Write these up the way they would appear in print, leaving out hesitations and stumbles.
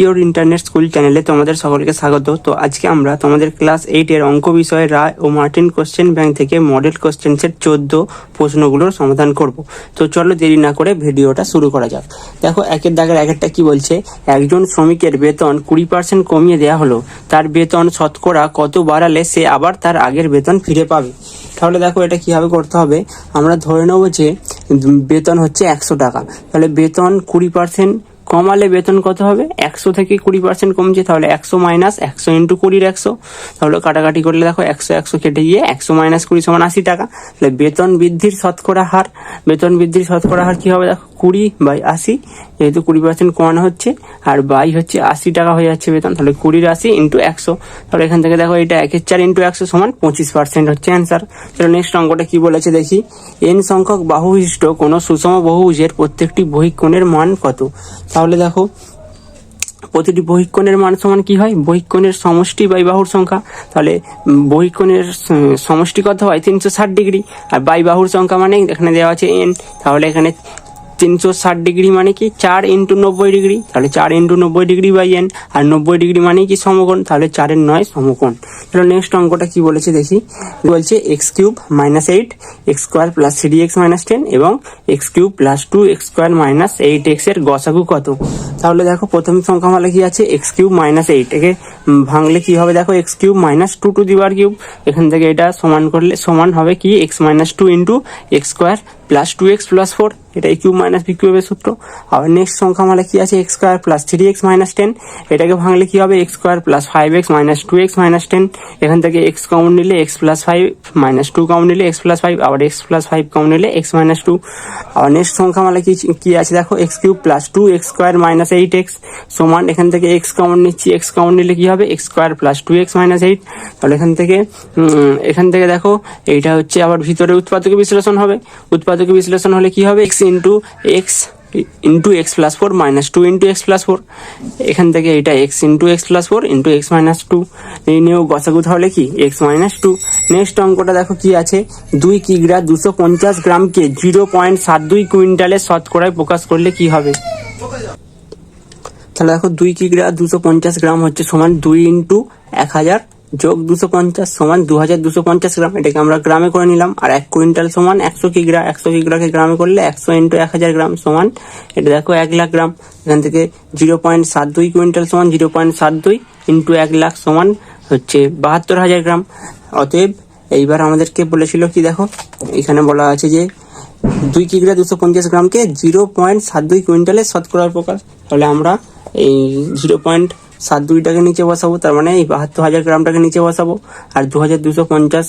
Your internet school চ্যানেলে তোমাদের সকলকে স্বাগত। তো আজকে আমরা তোমাদের ক্লাস 8-এর অঙ্ক বিষয়ে রায় ও মার্টিন কোশ্চেন ব্যাংক থেকে মডেল কোশ্চেন সেট 14 প্রশ্নগুলোর সমাধান করব। তো চলো দেরি না করে ভিডিওটা শুরু করা যাক। দেখো একের দাগের একটা কি বলছে, একজন শ্রমিকের বেতন 20% কমিয়ে দেওয়া হলো, তার বেতন শতকরা কত বাড়ালে সে আবার তার আগের বেতন ফিরে পাবে। তাহলে দেখো এটা কিভাবে করতে হবে, আমরা ধরে নেব যে বেতন হচ্ছে 100 টাকা, তাহলে বেতন 20% কমালে বেতন কত হবে, 100 থেকে 20% কমছে, তাহলে 100 মাইনাস 100 ইন্টু 20 100, তাহলে কাটাকাটি করলে দেখো 100 100 কেটে গিয়ে 100 মাইনাস 20 সমান 80 টাকা। তাহলে বেতন বৃদ্ধির শতকরা হার, বেতন বৃদ্ধির শতকরা হার কি হবে, দেখো 20/80, যেহেতু 20% কমানো হচ্ছে আর বাই হচ্ছে 80 টাকা হয়ে যাচ্ছে বেতন, তাহলে 20/80 ইন্টু 100, তাহলে এখান থেকে দেখো এটা 1/4 ইন্টু 100 সমান 25% হচ্ছে অ্যান্সার। তাহলে নেক্সট অঙ্কটা কি বলেছে দেখি, n সংখ্যক বাহু বিশিষ্ট কোনো সুষম বহুভুজের প্রত্যেকটি বহিঃকোণের মান কত। তাহলে দেখো প্রতিটি বহিঃকোণের মান সমান কি হয়, বহিঃকোণের সমষ্টি বাই বাহুর সংখ্যা, তাহলে বহিঃকোণের সমষ্টি কত হয় 360 ডিগ্রি, আর বাই বাহুর সংখ্যা মানে এখানে দেওয়া আছে n, তাহলে এখানে 360 ডিগ্রি মানে কি 4 ইন্টু 90 ডিগ্রি, তাহলে 4 ইন্টু 90 ডিগ্রি বাই n, আর 90 ডিগ্রি মানে কি সমকোণ, তাহলে 4-এর 9 সমকোণ। তাহলে নেক্সট অঙ্কটা কি বলেছে দেখি, বলছে x³ - 8 x² + 3x - 10 এবং x³ + 2x² - 8x এর গসাগু কত। তাহলে দেখো প্রথম সংখ্যা মানে কি আছে x³ - 8, একে ভাঙলে কি হবে দেখো x³ - 2 to the power cube, এখান থেকে এটা সমান করলে সমান হবে কি x - 2 ইন্টু x² + 2x + 4, এটা কিউব মাইনাস বি কিউবের সূত্র। আবার নেক্সট সংখ্যা মানে কি আছে x² + 3x - 10, এটাকে ভাঙলে কি হবে x² + 5x - 2x - 10, এখান থেকে x কমন নিলে x + 5 - 2 কমন নিলে x + 5, আবার x + 5 কমন নিলে x - 2। আবার নেক্সট সংখ্যা মানে কি আছে দেখো x³ + 2x² - 8x সমান, এখান থেকে x কমন নিচ্ছি, x কমন নিলে কি হবে x² + 2x - 8, তাহলে এখান থেকে দেখো এইটা হচ্ছে আবার ভিতরে উৎপাদকে বিশ্লেষণ হবে, উৎপাদকে বিশ্লেষণ হলে কি হবে x into x + 4 - 2 into x + 4, এখান থেকে এটা x into x + 4 into x - 2, এই নিয়েও গসাগু তাহলে কি x - 2। নেক্সট অঙ্কটা দেখো কি আছে, 2 কিগ্রা 250 গ্রামকে 0.72 কুইন্টালের শতকরায় প্রকাশ করলে কি হবে। তাহলে দেখো 2 কিগ্রা 250 গ্রাম হচ্ছে সমান 2 ইন্টু 1000 যোগ 250 সমান 2250 গ্রাম, এটাকে আমরা গ্রামে করে নিলাম। আর 1 কুইন্টাল সমান 100 কিগ্রা, 100 কিগ্রাকে গ্রামে করলে 100 ইন্টু 1000 গ্রাম সমান, এটা দেখো 1 লাখ গ্রাম, এখান থেকে 0.72 কুইন্টাল সমান 0.72 ইন্টু 1 লাখ সমান হচ্ছে 72,000 গ্রাম। অতএব এইবার আমাদেরকে বলেছিল কি দেখো, এখানে বলা আছে যে 2 কিগ্রা 250 গ্রামকে 0.72 কুইন্টালের শতকরার প্রকাশ, তাহলে আমরা এই 0.72টাকে নিচে বসাবো, তার মানে এই 72,000 গ্রামটাকে নিচে বসাবো, আর 2250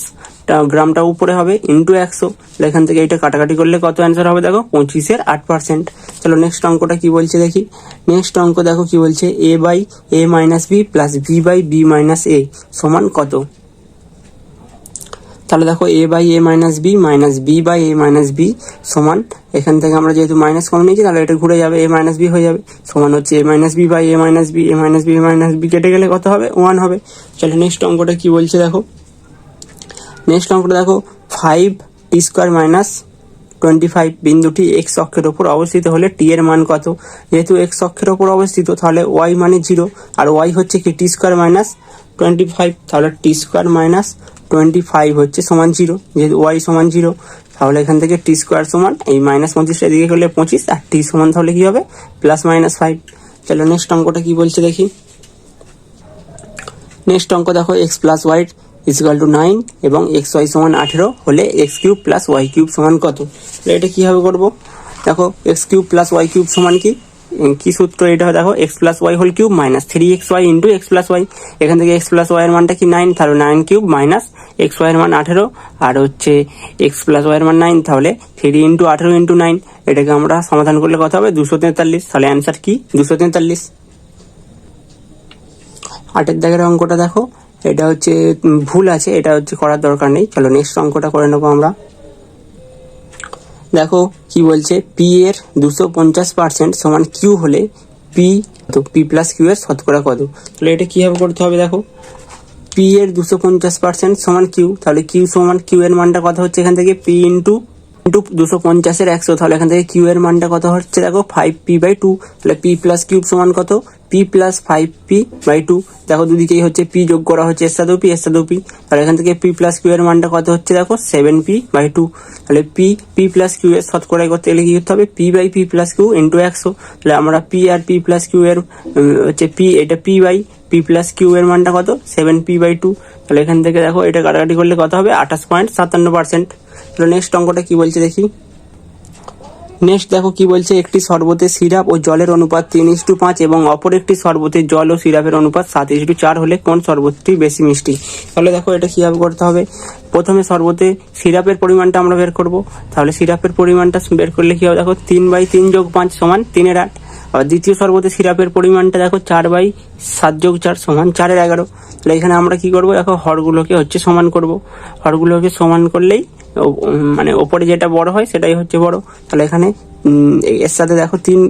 গ্রামটা উপরে হবে ইন্টু 100, এখান থেকে এটা কাটাকাটি করলে কত অ্যান্সার হবে দেখো 25-এর 8%। চলো নেক্সট অঙ্কটা কি বলছে দেখি, নেক্সট অঙ্ক দেখো কি বলছে a/a - b plus b/b - a সমান কত। তাহলে দেখো a/a - b minus b/a - b সমান, এখান থেকে আমরা যেহেতু মাইনাস কম নিয়েছি তাহলে এটা ঘুরে যাবে, a - b হয়ে যাবে, সমান হচ্ছে a - b/a - b, a - b - b কেটে গেলে কত হবে 1 হবে। চলো নেক্সট অঙ্কটা কি বলছে দেখো, নেক্সট অঙ্কটা দেখো 5t² - 25 বিন্দুটি x অক্ষের ওপর অবস্থিত হলে t এর মান কত। যেহেতু x অক্ষের ওপর অবস্থিত তাহলে y মানে 0, আর y হচ্ছে কি t² - 25, তাহলে t² - 25 হচ্ছে সমান 0, যেহেতু y সমান 0, তাহলে এখান থেকে t² সমান এই -25টা দিকে করলে 25, আর t সমান তাহলে কি হবে +-5। চলো নেক্সট অঙ্কটা কি বলছে দেখি, নেক্সট অঙ্ক দেখো x + y = 9 এবং xy সমান 18 হলে x³ + y³ সমান কত। তাহলে এটা কিভাবে করব, দেখো x³ + y³ সমান কি সূত্র, এটা দেখো x + y whole cube minus 3xy into x + y, এখান থেকে x + y এর মানটা কি 9, তাহলে 9³ মাইনাস xy এর মান 18, আর হচ্ছে x + y এর মান 9, তাহলে 3 ইন্টু 18 ইন্টু 9, এটাকে আমরা সমাধান করলে কত হবে 243, তাহলে অ্যান্সার কি 243। 8-এর দাগের অঙ্কটা দেখো, এটা হচ্ছে ভুল আছে, এটা হচ্ছে করার দরকার নেই। চলো নেক্সট অঙ্কটা করে নেবো আমরা। দেখো কি বলছে, p এর 250% সমান q হলে p + q এর শতকরা কত। তাহলে এটা কিভাবে করতে হবে, দেখো p এর 250% সমান q, তাহলে q সমান q এর মানটা কত হচ্ছে, এখান থেকে p ইন্টু ইন্টু 250-এর 100, তাহলে এখান থেকে কিউ এর মানটা কত হচ্ছে দেখো 5p/2, তাহলে p প্লাস কিউব সমান কত p প্লাস 5p/2। দেখো দুদিকেই হচ্ছে p যোগ করা হচ্ছে এর সাথেও p, তাহলে এখান থেকে p প্লাস কিউ এর মানটা কত হচ্ছে দেখো 7p/2। তাহলে p প্লাস কিউ এর শতকরাই করতে গেলে কি করতে হবে p/p প্লাস কিউ ইন্টু 100। তাহলে আমরা p আর p প্লাস কিউ এর হচ্ছে p, এটা p/p প্লাস কিউ এর মানটা কত 7p/2। তাহলে এখান থেকে দেখো এটা কাটাকাটি করলে কত হবে 28.57%। তাহলে নেক্সট অঙ্কটা কি বলছে দেখি। নেক্সট দেখো কি বলছে, একটি শরবতে সিরাপ ও জলের অনুপাত 3:5 এবং অপর একটি শরবতে জল ও সিরাপের অনুপাত 7:4 হলে কোন শরবতটি বেশি মিষ্টি। তাহলে দেখো এটা কিভাবে করতে হবে, প্রথমে শরবতে সিরাপের পরিমাণটা আমরা বের করব। তাহলে সিরাপের পরিমাণটা বের করলে কি হবে দেখো 3/3 যোগ 5 সমান 3/8। আর দ্বিতীয় শরবতে সিরাপের পরিমাণটা দেখো 4/7 যোগ 4 সমান 4/11। তাহলে এখানে আমরা কি করব দেখো হরগুলোকে হচ্ছে সমান করব, হরগুলোকে সমান করলেই মানে ওপরে যেটা বড় হয় সেটাই হচ্ছে বড়। তাহলে এখানে এর সাথে দেখো 3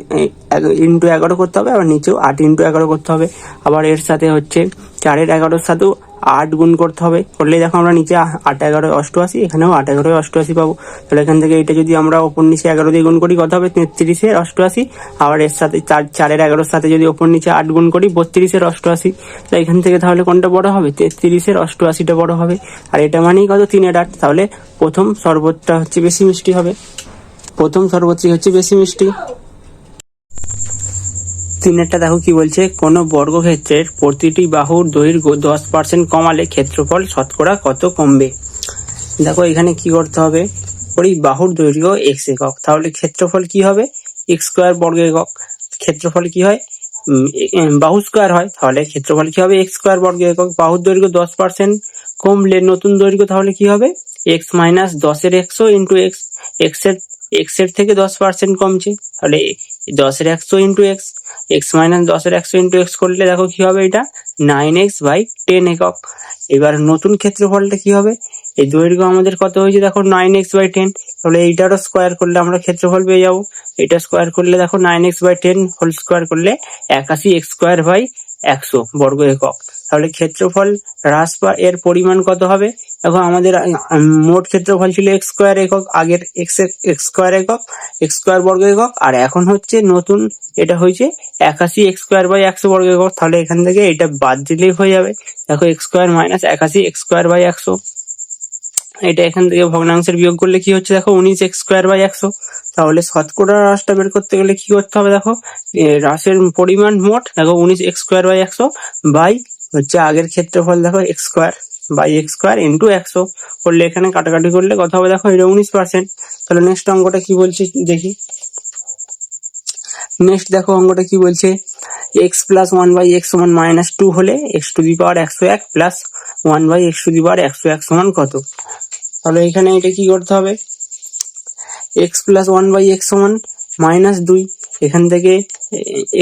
× 11 করতে হবে, আবার নিচেও 8 × 11 করতে হবে। আবার এর সাথে হচ্ছে 4/11 সাথেও 8 গুণ করতে হবে, করলেই দেখো আমরা নিচে 8×11 88, এখানেও 8×11 88 পাবো। তাহলে এখান থেকে এটা যদি আমরা ওপর নিচে 11 দিয়ে গুণ করি কত হবে 33/88। আবার এর সাথে 4/11 সাথে যদি ওপর নিচে 8 গুণ করি 32/88। তাহলে এখান থেকে তাহলে কোনটা বড় হবে 33/88টা বড় হবে। আর এটা মানেই কত 3/8। তাহলে প্রথম শরবতটা হচ্ছে বেশি মিষ্টি হবে, প্রথম শরবতটি হচ্ছে বেশি মিষ্টি। 3-এরটা দেখো কি বলছে, কোন বর্গক্ষেত্রের প্রতিটি বাহুর দৈর্ঘ্য 10% কমালে ক্ষেত্রফল শতকরা কত কমবে। দেখো এখানে কি করতে হবে, ওই বাহুর দৈর্ঘ্য x একক, তাহলে ক্ষেত্রফল কি হবে x² বর্গ একক। ক্ষেত্রফল কি হয় বাহু স্কয়ার হয়, তাহলে ক্ষেত্রফল কি হবে x² বর্গ একক। বাহুর দৈর্ঘ্য 10% কমলে নতুন দৈর্ঘ্য তাহলে কি হবে x - 10-এর 100 ইন্টু x এর থেকে 10% কমছে, তাহলে 10-এর 100 into x, x - 10-এর 100 into x করলে দেখো কি হবে এটা 9x/10 একক। এবার নতুন ক্ষেত্রফলটা কি হবে, এই দৈর্ঘ্য আমাদের কত হয়েছে দেখো 9x/10, তাহলে এইটারও স্কোয়ার করলে আমরা ক্ষেত্রফল পেয়ে যাবো। এটা স্কোয়ার করলে দেখো 9x/10 হোল স্কোয়ার করলে 81x² বর্গ একক। তাহলে ক্ষেত্রফল হ্রাস বা এর পরিমাণ কত হবে দেখো, আমাদের মোট ক্ষেত্রফল ছিল x² একক, আগের x² একক x² বর্গ একক, আর এখন হচ্ছে নতুন এটা হয়েছে 81x² বর্গ একক। তাহলে এখান থেকে এটা বাদ দিলেই হয়ে যাবে দেখো x² - 81x²/100। এটা এখান থেকে ভগ্নাংশের বিয়োগ করলে কি হচ্ছে দেখো 19x²/100। তাহলে শতকরা হ্রাসটা বের করতে গেলে কি করতে হবে দেখো, হ্রাসের পরিমাণ মোট দেখো 19x²/100 বাই হচ্ছে আগের ক্ষেত্রফল দেখো x² ইন্টু 100 করলে এখানে কাটাকাটি করলে কত হবে দেখো এটা 19%। তাহলে নেক্সট অঙ্কটা কি বলছে দেখি। নেক্সট দেখো অঙ্কটা কি বলছে, x + 1/x = -2 হলে x⁴ প্লাস 1/x⁴ সমান কত। তাহলে এখানে এটা কি করতে হবে, x + 1/x = -2, এখান থেকে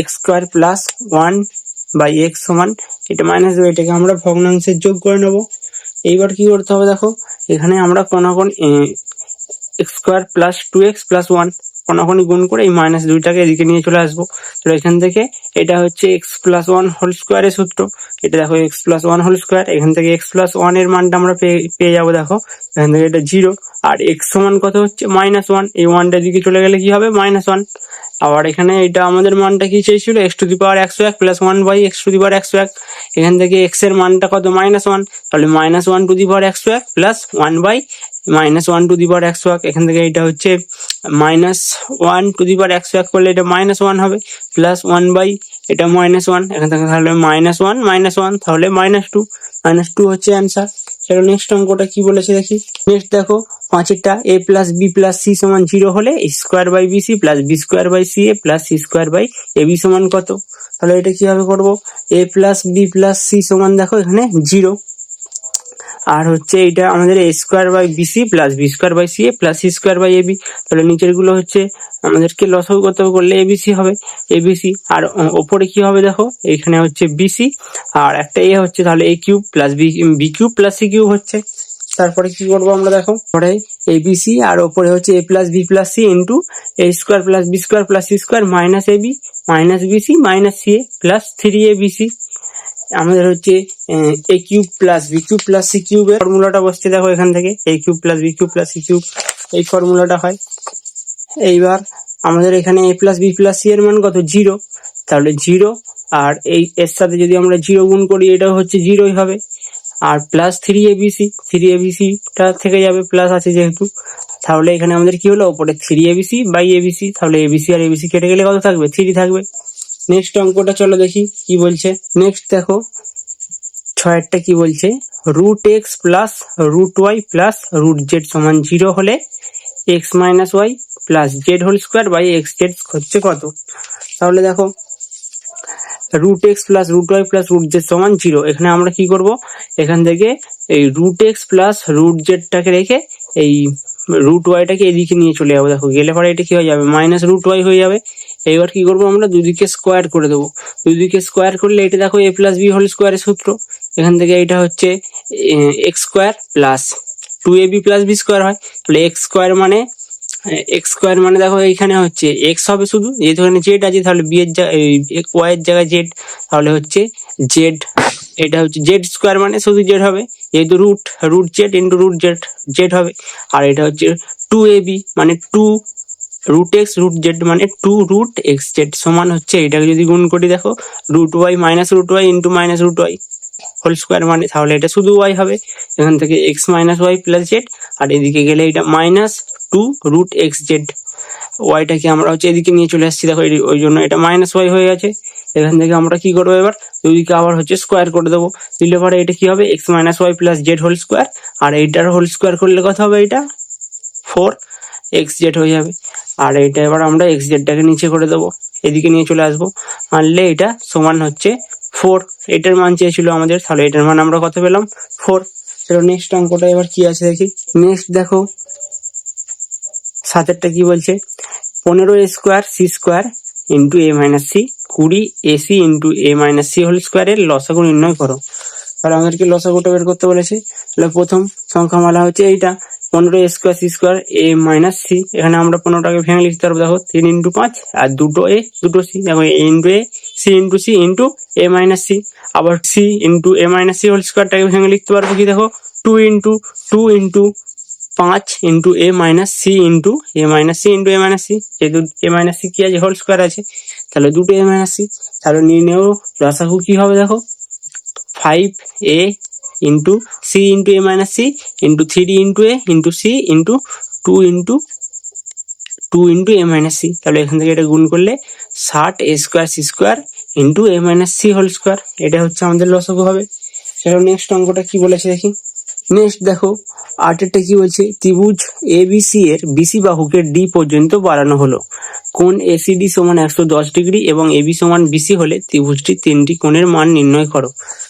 x² প্লাস 1/x সমান এটা -2, এটাকে আমরা ভগ্নাংশের যোগ করে নেব। এইবার কি করতে হবে দেখো, এখানে আমরা কোনাকুনি x² প্লাস 2x প্লাস 1 কোনাকুনি গুণ করে এই -2টাকে এদিকে নিয়ে চলে আসবো। তো এখান থেকে এটা হচ্ছে x + 1 হোল স্কোয়ারের সূত্র, এটা দেখো x + 1 হোল স্কোয়ার, এখান থেকে x + 1 এর মানটা আমরা পেয়ে যাবো দেখো, এখান থেকে এটা 0 আর x সমান কত হচ্ছে -1, এই 1টা দিকে চলে গেলে কি হবে -1। আবার এখানে এটা আমাদের মানটা কি চেয়েছিল x⁴ প্লাস 1/x⁴, এখান থেকে x এর মানটা কত -1, তাহলে -1/x² প্লাস 1/(-1)² এখান থেকে এটা হচ্ছে -1/x² করলে এটা -1 হবে, প্লাস 1/, এটা -1 এখান থেকে তাহলে -1 তাহলে -2 হচ্ছে অ্যান্সার। চলো নেক্সট অঙ্কটা কি বলেছে দেখি। নেক্সট দেখো 5-এরটা a + b + c = 0 হলে a² / bc plus b² / ca plus c² / ab সমান কত। তাহলে এটা কিভাবে করব, a + b + c সমান দেখো এখানে 0, আর হচ্ছে এটা আমাদের a²/bc plus b²/ca plus c²/ab। তাহলে নিচের গুলো হচ্ছে আমাদেরকে লসাগু করতে হবে, করলে abc হবে abc, আর ওপরে কি হবে দেখো এখানে হচ্ছে bc আর একটা a হচ্ছে, তাহলে a³ plus b³ plus c³ হচ্ছে। তারপরে কি করবো আমরা দেখো, পরে abc আর ওপরে হচ্ছে a + b + c into a² + b² + c² - ab - bc - ca plus 3abc। আমাদের হচ্ছে a cube plus b cube plus c কিউবের ফর্মুলাটা বসছে দেখো এখান থেকে a cube plus b cube plus c cube এই ফর্মুলাটা হয়। এইবার আমাদের এখানে a plus b plus c এর মান কত 0, তাহলে 0 আর এই এর সাথে যদি আমরা 0 গুণ করি এটাও হচ্ছে 0ই হবে। আর প্লাস 3abc টা থেকে যাবে, প্লাস আছে যেহেতু, তাহলে এখানে আমাদের কি হলো ওপরে 3abc/abc, তাহলে abc আর abc কেটে গেলে কত থাকবে 3 থাকবে। নেক্সট অঙ্কটা চলো দেখি কি বলছে। নেক্সট দেখো 6 কি বলছে, √x plus √y plus √z সমান 0 হলে x minus y plus z whole square by x z হচ্ছে কত। তাহলে দেখো √x plus √y plus √z সমান 0, এখানে আমরা কি করব, এখান থেকে এই √x প্লাস √z-টাকে রেখে এই √y-টাকে এদিকে নিয়ে চলে যাবো। দেখো গেলে পরে এটা কি হয়ে যাবে মাইনাস √y হয়ে যাবে। এইবার কি করবো আমরা দুদিকে স্কোয়ার করে দেবো, দুদিকে স্কোয়ার করলে এটা দেখো a প্লাস বি হোল স্কোয়ারের সূত্র, এখান থেকে এটা হচ্ছে এক্স স্কোয়ার প্লাস 2ab প্লাস বি স্কোয়ার হয়। তাহলে এক্স স্কোয়ার মানে দেখো এইখানে হচ্ছে এক্স হবে শুধু, যেহেতু এখানে জেড আছে তাহলে বি এর ওয়াই এর জায়গায় জেড, তাহলে হচ্ছে জেড, এটা হচ্ছে জেড স্কোয়ার মানে শুধু জেড হবে, যেহেতু root z into root z হবে। আর এটা হচ্ছে 2ab মানে 2√x√z মানে 2√xz সমান হচ্ছে এটাকে যদি গুণ করি দেখো √y minus √y into minus √y whole square মানে, তাহলে এটা শুধু y হবে। এখান থেকে x minus y plus z, আর এদিকে গেলে এটা মাইনাস 2√xz, ওয়াইটাকে আমরা হচ্ছে এদিকে নিয়ে চলে আসছি দেখো, ওই জন্য এটা মাইনাস ওয়াই হয়ে গেছে। এখান থেকে আমরা কি করবো এবার দুদিকে আবার হচ্ছে স্কোয়ার করে দেবো, দিলে পরে এটা কি হবে x minus y plus z whole square, আর এইটার হোল স্কোয়ার করলে কত হবে এটা 4xz হয়ে যাবে। আর এটা এবার আমরা xz-টাকে নিচে করে দেবো, এদিকে নিয়ে চলে আসবো, আনলে এটা সমান হচ্ছে 4, এটার মান চেয়েছিল আমাদের, তাহলে এটার মান আমরা কত পেলাম 4। চলো নেক্সট অঙ্কটা এবার কি আছে দেখি। নেক্সট দেখো 7 কি বলছে, 15a square c square into a minus c 20ac into a minus c whole স্কোয়ারের লসাগু নির্ণয় করো। তাহলে আমাদেরকে লসাগুটা বের করতে বলেছে। তাহলে প্রথম সংখ্যামালা হচ্ছে এইটা 15a square c square a minus c, এখানে আমরা 15টাকে ভেঙে লিখতে পারবো দেখো 3 ইন্টু 5 আর 2 a 2 c, দেখো a into a c into c into a minus c, আবার c into a minus c whole স্কোয়ারটাকে ভেঙে লিখতে পারবো কি দেখো 2 into 5 into a minus c into a minus c into a minus c, যেহেতু a minus c কি আছে হোল স্কোয়ার আছে, তাহলে 2 a মাইনাস সি। তাহলে নির্ণেয় লসাগু কি হবে দেখো 5a into c into a minus c into 3 into a into c into 2 into a minus c, তাহলে এখান থেকে এটা গুণ করলে 60a square c square into a minus c whole square, এটা হচ্ছে আমাদের লসাগু হবে। সেটা নেক্সট অঙ্কটা কি বলেছে দেখি। নেক্সট দেখো 8 কি বলছে, ত্রিভুজ এবিসি এর বিসি বাহুকে ডি পর্যন্ত বাড়ানো হলো, কোণ এসিডি সমান 110 ডিগ্রি এবং এবি সমান বিসি হলে ত্রিভুজটির 3টি কোণের মান নির্ণয় করো।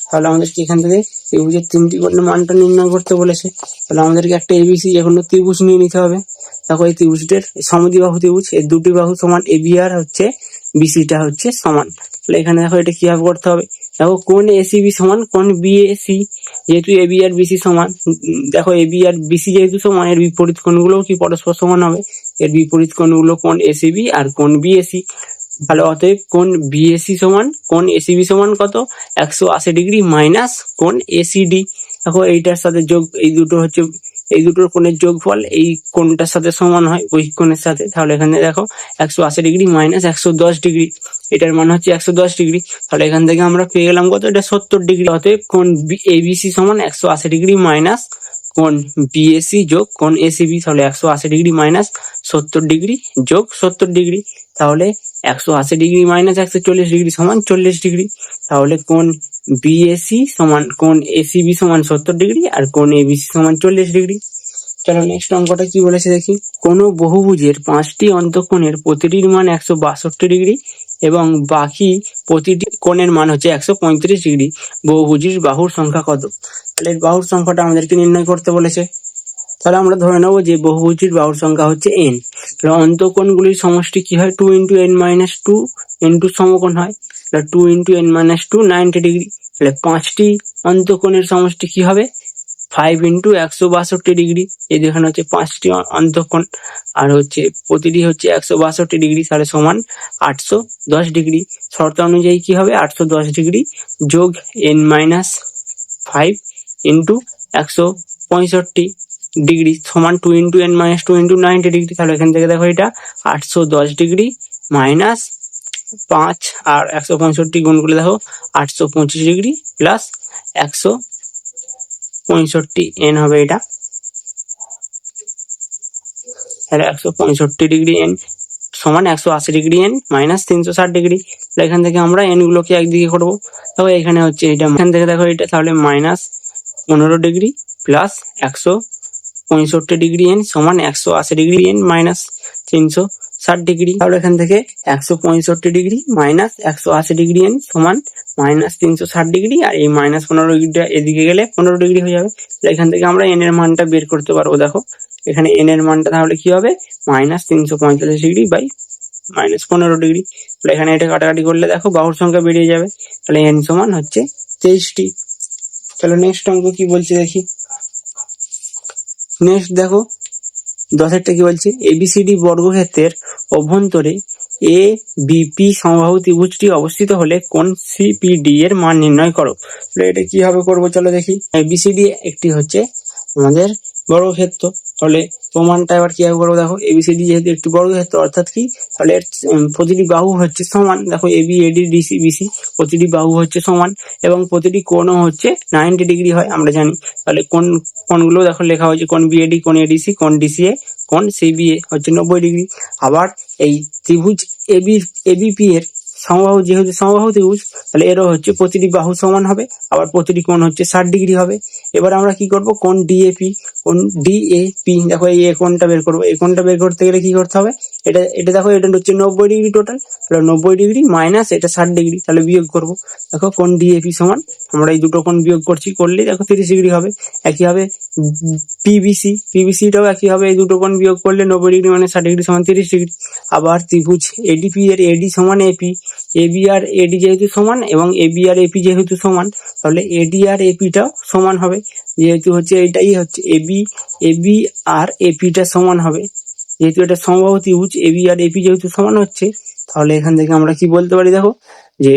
তাহলে আমাদেরকে এখান থেকে ত্রিভুজের 3টি কোণের মানটা নির্ণয় করতে বলেছে। তাহলে আমাদেরকে একটা এবিসি যে কোনো ত্রিভুজ নিয়ে নিতে হবে। দেখো এই ত্রিভুজটির সমদ্বিবাহু ত্রিভুজ, এর দুটি বাহু সমান এবি আর হচ্ছে বিসিটা হচ্ছে সমান। তাহলে এখানে দেখো এটা কিভাবে করতে হবে, দেখো কোণ এসিবি সমান কোণ বিএসি, যেহেতু এবি আর বিসি সমান, দেখো এবি আর বিসি যেহেতু সমান এর বিপরীত কোণগুলোও কি পরস্পর সমান হবে, এর বিপরীত কোণগুলো কোণ এসিবি আর কোণ বিএসি। তাহলে অতএব কোণ বিএসি সমান কোণ এসিবি সমান কত 180 ডিগ্রি মাইনাস কোণ এসিডি। দেখো এইটার সাথে যোগ, এই দুটো হচ্ছে এই দুটোর কোণের যোগফল এই কোণটার সাথে সমান হয় ওই কোণের সাথে। তাহলে এখানে দেখো 180 ডিগ্রি মাইনাস 110 ডিগ্রি, এটার মান হচ্ছে 110 ডিগ্রি। তাহলে এখান থেকে আমরা পেয়ে গেলাম কত, এটা 70 ডিগ্রি। অতএব কোণ এবিসি সমান 180 ডিগ্রি মাইনাস কোণ বিএসি যোগ কোণ এসিবি, তাহলে 180 ডিগ্রি মাইনাস 70 ডিগ্রি যোগ 70 ডিগ্রি, তাহলে 180 ডিগ্রি মাইনাস 140 ডিগ্রি সমান 40 ডিগ্রি। তাহলে কোণ বিএসি সমান কোণ এসিবি সমান 70 ডিগ্রি আর কোণ এবিসি সমান 40 ডিগ্রি। চলো নেক্সট অঙ্কটা কি বলেছে দেখি। কোনো বহুভুজের 5টি অন্তঃকোণের প্রতিটির মান 162 ডিগ্রি এবং বাকি প্রতিটি কোণের মান হচ্ছে 135 ডিগ্রি, বহুভুজের বাহুর সংখ্যা কত। তাহলে এর বাহুর সংখ্যাটা আমাদেরকে নির্ণয় করতে বলেছে। তাহলে আমরা ধরে নেবো যে বহুভুজের বাহুর সংখ্যা হচ্ছে n। তাহলে অন্তঃকোণগুলির সমষ্টি কি হয় 2 ইন্টু n মাইনাস 2 ইন্টু সমকোণ হয়, তাহলে 2 ইন্টু n মাইনাস 2 90 ডিগ্রি। তাহলে 5টি অন্তঃকোণের সমষ্টি কি হবে 5 × 162 ডিগ্রি, এই যেখানে হচ্ছে 5টি অন্তঃকোণ, আর হচ্ছে প্রতিটি হচ্ছে 162 ডিগ্রি, তাহলে সমান 810 ডিগ্রি। শর্ত অনুযায়ী কি হবে, 810 ডিগ্রি যোগ n-5 ইন্টু 165 ডিগ্রি সমান 2 × n-2 × 90 ডিগ্রি। তাহলে এখান থেকে দেখো এটা 810 ডিগ্রি মাইনাস 5 আর 165 গুণ করলে দেখো 825 ডিগ্রি প্লাস 165 n হবে এটা, তাহলে 165 ডিগ্রি n সমান 180 ডিগ্রি n মাইনাস 360 ডিগ্রি। এখান থেকে আমরা n গুলোকে একদিকে করবো, তবে এখানে হচ্ছে এটা, এখান থেকে দেখো এটা তাহলে minus 15 degree plus 165 degree n সমান 180 ডিগ্রি n মাইনাস 360 ডিগ্রি। তাহলে এখান থেকে 165 ডিগ্রি মাইনাস 180 ডিগ্রি n সমান মাইনাস 360 ডিগ্রি, আর এই মাইনাস 15 ডিগ্রিটা এদিকে গেলে 15 ডিগ্রি হয়ে যাবে। এখান থেকে আমরা n এর মানটা বের করতে পারবো। দেখো এখানে n এর মানটা তাহলে কি হবে, minus 345 degree by minus 15 degree. তাহলে এখানে এটা কাটাকাটি করলে দেখো বাহুর সংখ্যা বেরিয়ে যাবে, তাহলে n সমান হচ্ছে 23টি। চলো নেক্সট অঙ্ক কি বলছে দেখি। নেক্সট দেখো 10এরটা কি বলছে, ABCD বর্গক্ষেত্রের অভ্যন্তরে ABP সমবাহু ত্রিভুজটি অবস্থিত হলে কোণ CPD এর মান নির্ণয় করো। তাহলে এটা কিভাবে করবো চলো দেখি। ABCD একটি হচ্ছে আমাদের বর্গক্ষেত্র, তাহলে প্রমাণটা এবার কিভাবে করবো দেখো। ABCD যেহেতু একটি বর্গক্ষেত্র অর্থাৎ কি, তাহলে প্রতিটি বাহু হচ্ছে সমান, দেখো AB AD DC BC প্রতিটি বাহু হচ্ছে সমান এবং প্রতিটি কোণও হচ্ছে 90 ডিগ্রি হয় আমরা জানি। তাহলে কোণগুলো দেখো লেখা হয়েছে, কোণ BAD, কোণ ADC, কোণ DCA, কোণ CBA হচ্ছে 90 ডিগ্রি। আবার এই ত্রিভুজ ABP এর সমবাহু, যেহেতু সমবাহু ত্রিভুজ, তাহলে এরও হচ্ছে প্রতিটি বাহু সমান হবে, আবার প্রতিটি কোণ হচ্ছে 60 ডিগ্রি হবে। এবার আমরা কি করব, কোণ DAP, দেখো এই কোণটা বের করবো। এই কোণটা বের করতে গেলে কি করতে হবে, এটা দেখো এটা হচ্ছে 90 ডিগ্রি টোটাল, তাহলে 90 ডিগ্রি মাইনাস এটা 60 ডিগ্রি, তাহলে বিয়োগ করব। দেখো কোণ DAP সমান, আমরা এই দুটো কোণ বিয়োগ করছি, করলে দেখো 30 ডিগ্রি হবে। একইভাবে PBCটাও একই হবে, এই দুটো কোণ বিয়োগ করলে 90 ডিগ্রি মানে 60 ডিগ্রি সমান 30 ডিগ্রি। আবার ত্রিভুজ ADP এর AD সমান AP, AB আর AD যেহেতু সমান এবং AB আর AP যেহেতু সমান, তাহলে AD আর APটাও সমান হবে, যেহেতু হচ্ছে এইটাই হচ্ছে AB আর APটা সমান হবে, যেহেতু এটা সমবাহু ত্রিভুজ AB আর AP যেহেতু সমান হচ্ছে, তাহলে এখান থেকে আমরা কি বলতে পারি দেখো, যে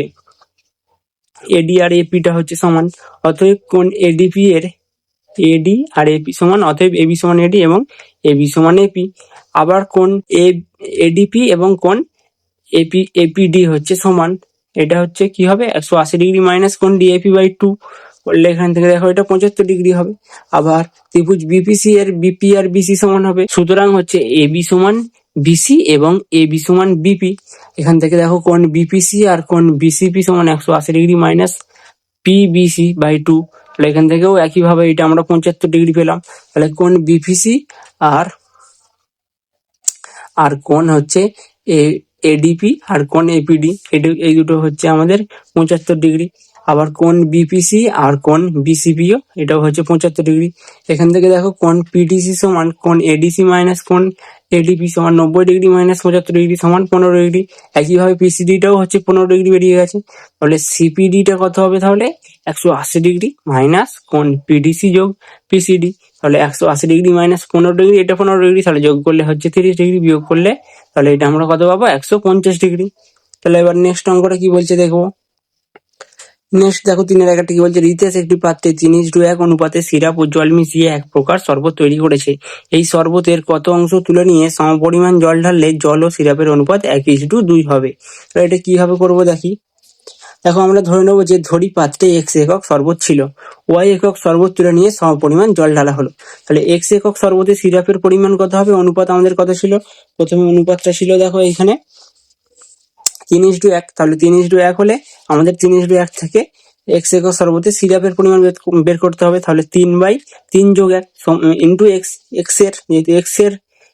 AD আর APটা হচ্ছে সমান, অতএব কোণ ADP এর AD আর AP সমান, অতএব AB সমান AD এবং AB সমান AP। আবার কোণ ADP এবং কোণ APD হচ্ছে সমান, এটা হচ্ছে কি হবে 180 ডিগ্রি মাইনাস কোণ DAP/2 করলে এখান থেকে দেখো এটা 75 ডিগ্রি হবে। আবার ত্রিভুজ BPC এর BP আর BC সমান হবে, সুতরাং হচ্ছে AB সমান BC এবং AB সমান BP। এখান থেকে দেখো কোণ BPC আর কোণ BCP সমান 180 ডিগ্রি মাইনাস PBC/2, তাহলে এখান থেকেও একইভাবে এটা আমরা 75 ডিগ্রি পেলাম। তাহলে কোণ BPC আর কোণ হচ্ছে ADP আর কোণ APD, এই দুটো হচ্ছে আমাদের 75 ডিগ্রি। আবার কোণ BPC আর কোণ BCPও এটাও হচ্ছে 75 ডিগ্রি। এখান থেকে দেখো কোণ PDC সমান কোণ ADC মাইনাস কোণ ADP সমান 90 ডিগ্রি মাইনাস 75 ডিগ্রি সমান 15 ডিগ্রি। একইভাবে PCDটাও হচ্ছে 15 ডিগ্রি বেরিয়ে গেছে, তাহলে CPDটা কত হবে, তাহলে 180 ডিগ্রি মাইনাস কোণ PDC যোগ PCD, তাহলে 180 ডিগ্রি মাইনাস 15 ডিগ্রি, এটা 15 ডিগ্রি, তাহলে যোগ করলে হচ্ছে 30 ডিগ্রি, বিয়োগ করলে তাহলে এটা আমরা কত পাবো, 150 ডিগ্রি। তাহলে এবার নেক্সট অঙ্কটা কি বলছে দেখবো। নেক্সট দেখো 3-এর কি বলছে, রিতেশ একটি পাত্রে 3:1 অনুপাতে সিরাপ ও জল মিশিয়ে এক প্রকার শরবত তৈরি করেছে। এই শরবতের কত অংশ তুলে নিয়ে সমপরিমাণ জল ঢাললে জল ও সিরাপের অনুপাত 1:2 হবে। তো এটা কিভাবে করবো দেখি। দেখো আমরা ধরে নেবো যে ধরি পাত্রে x একক শরবত ছিল, y একক শরবত তুলে নিয়ে সমপরিমাণ জল ঢালা হলো। তাহলে x একক শরবতে সিরাপের পরিমাণ কত হবে, অনুপাত আমাদের কত ছিল, প্রথমে অনুপাতটা ছিল দেখো এখানে 3:1, তাহলে 3:1 হলে আমাদের 3:1 থেকে x একক শরবতে সিরাপের পরিমাণ বের করতে হবে। তাহলে 3/3 যোগ 1 ইন্টু x এর, যেহেতু x এর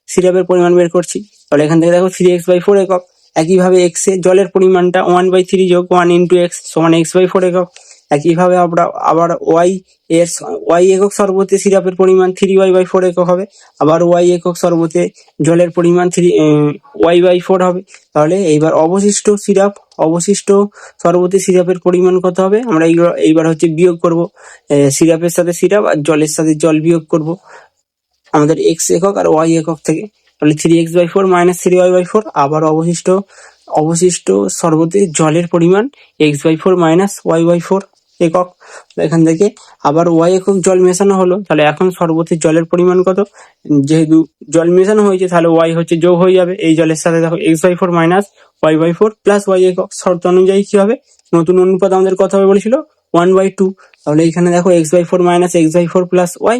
সিরাপের পরিমাণ বের করছি, তাহলে এখান থেকে দেখো 3x/4 একক। একইভাবে x এর জলের পরিমাণটা 1/3 যোগ 1 ইন্টু x সমান x/4 একক। একইভাবে আমরা আবার ওয়াই একক শরবতে সিরাপের পরিমাণ 3y/4 একক হবে, আবার ওয়াই একক শরবতে জলের পরিমাণ y/4 হবে। তাহলে এইবার অবশিষ্ট শরবতে সিরাপের পরিমাণ কত হবে, আমরা এইবার হচ্ছে বিয়োগ করব, সিরাপের সাথে সিরাপ আর জলের সাথে জল বিয়োগ করব আমাদের এক্স একক আর ওয়াই একক থেকে। তাহলে 3x/4 - 3y/4। আবার অবশিষ্ট শরবতে জলের পরিমাণ x/4 - y/4 একক। এখান থেকে আবার ওয়াই একক জল মেশানো হলো, তাহলে এখন শরবতের জলের পরিমাণ কত, যেহেতু জল মেশানো হয়েছে তাহলে ওয়াই হচ্ছে যোগ হয়ে যাবে এই জলের সাথে, দেখো x/4 - y/4 প্লাস ওয়াই একক। শর্ত অনুযায়ী কি হবে, নতুন অনুপাত আমাদের কত হবে বলেছিল 1/2। তাহলে এখানে দেখো x/4 - x/4 plus Y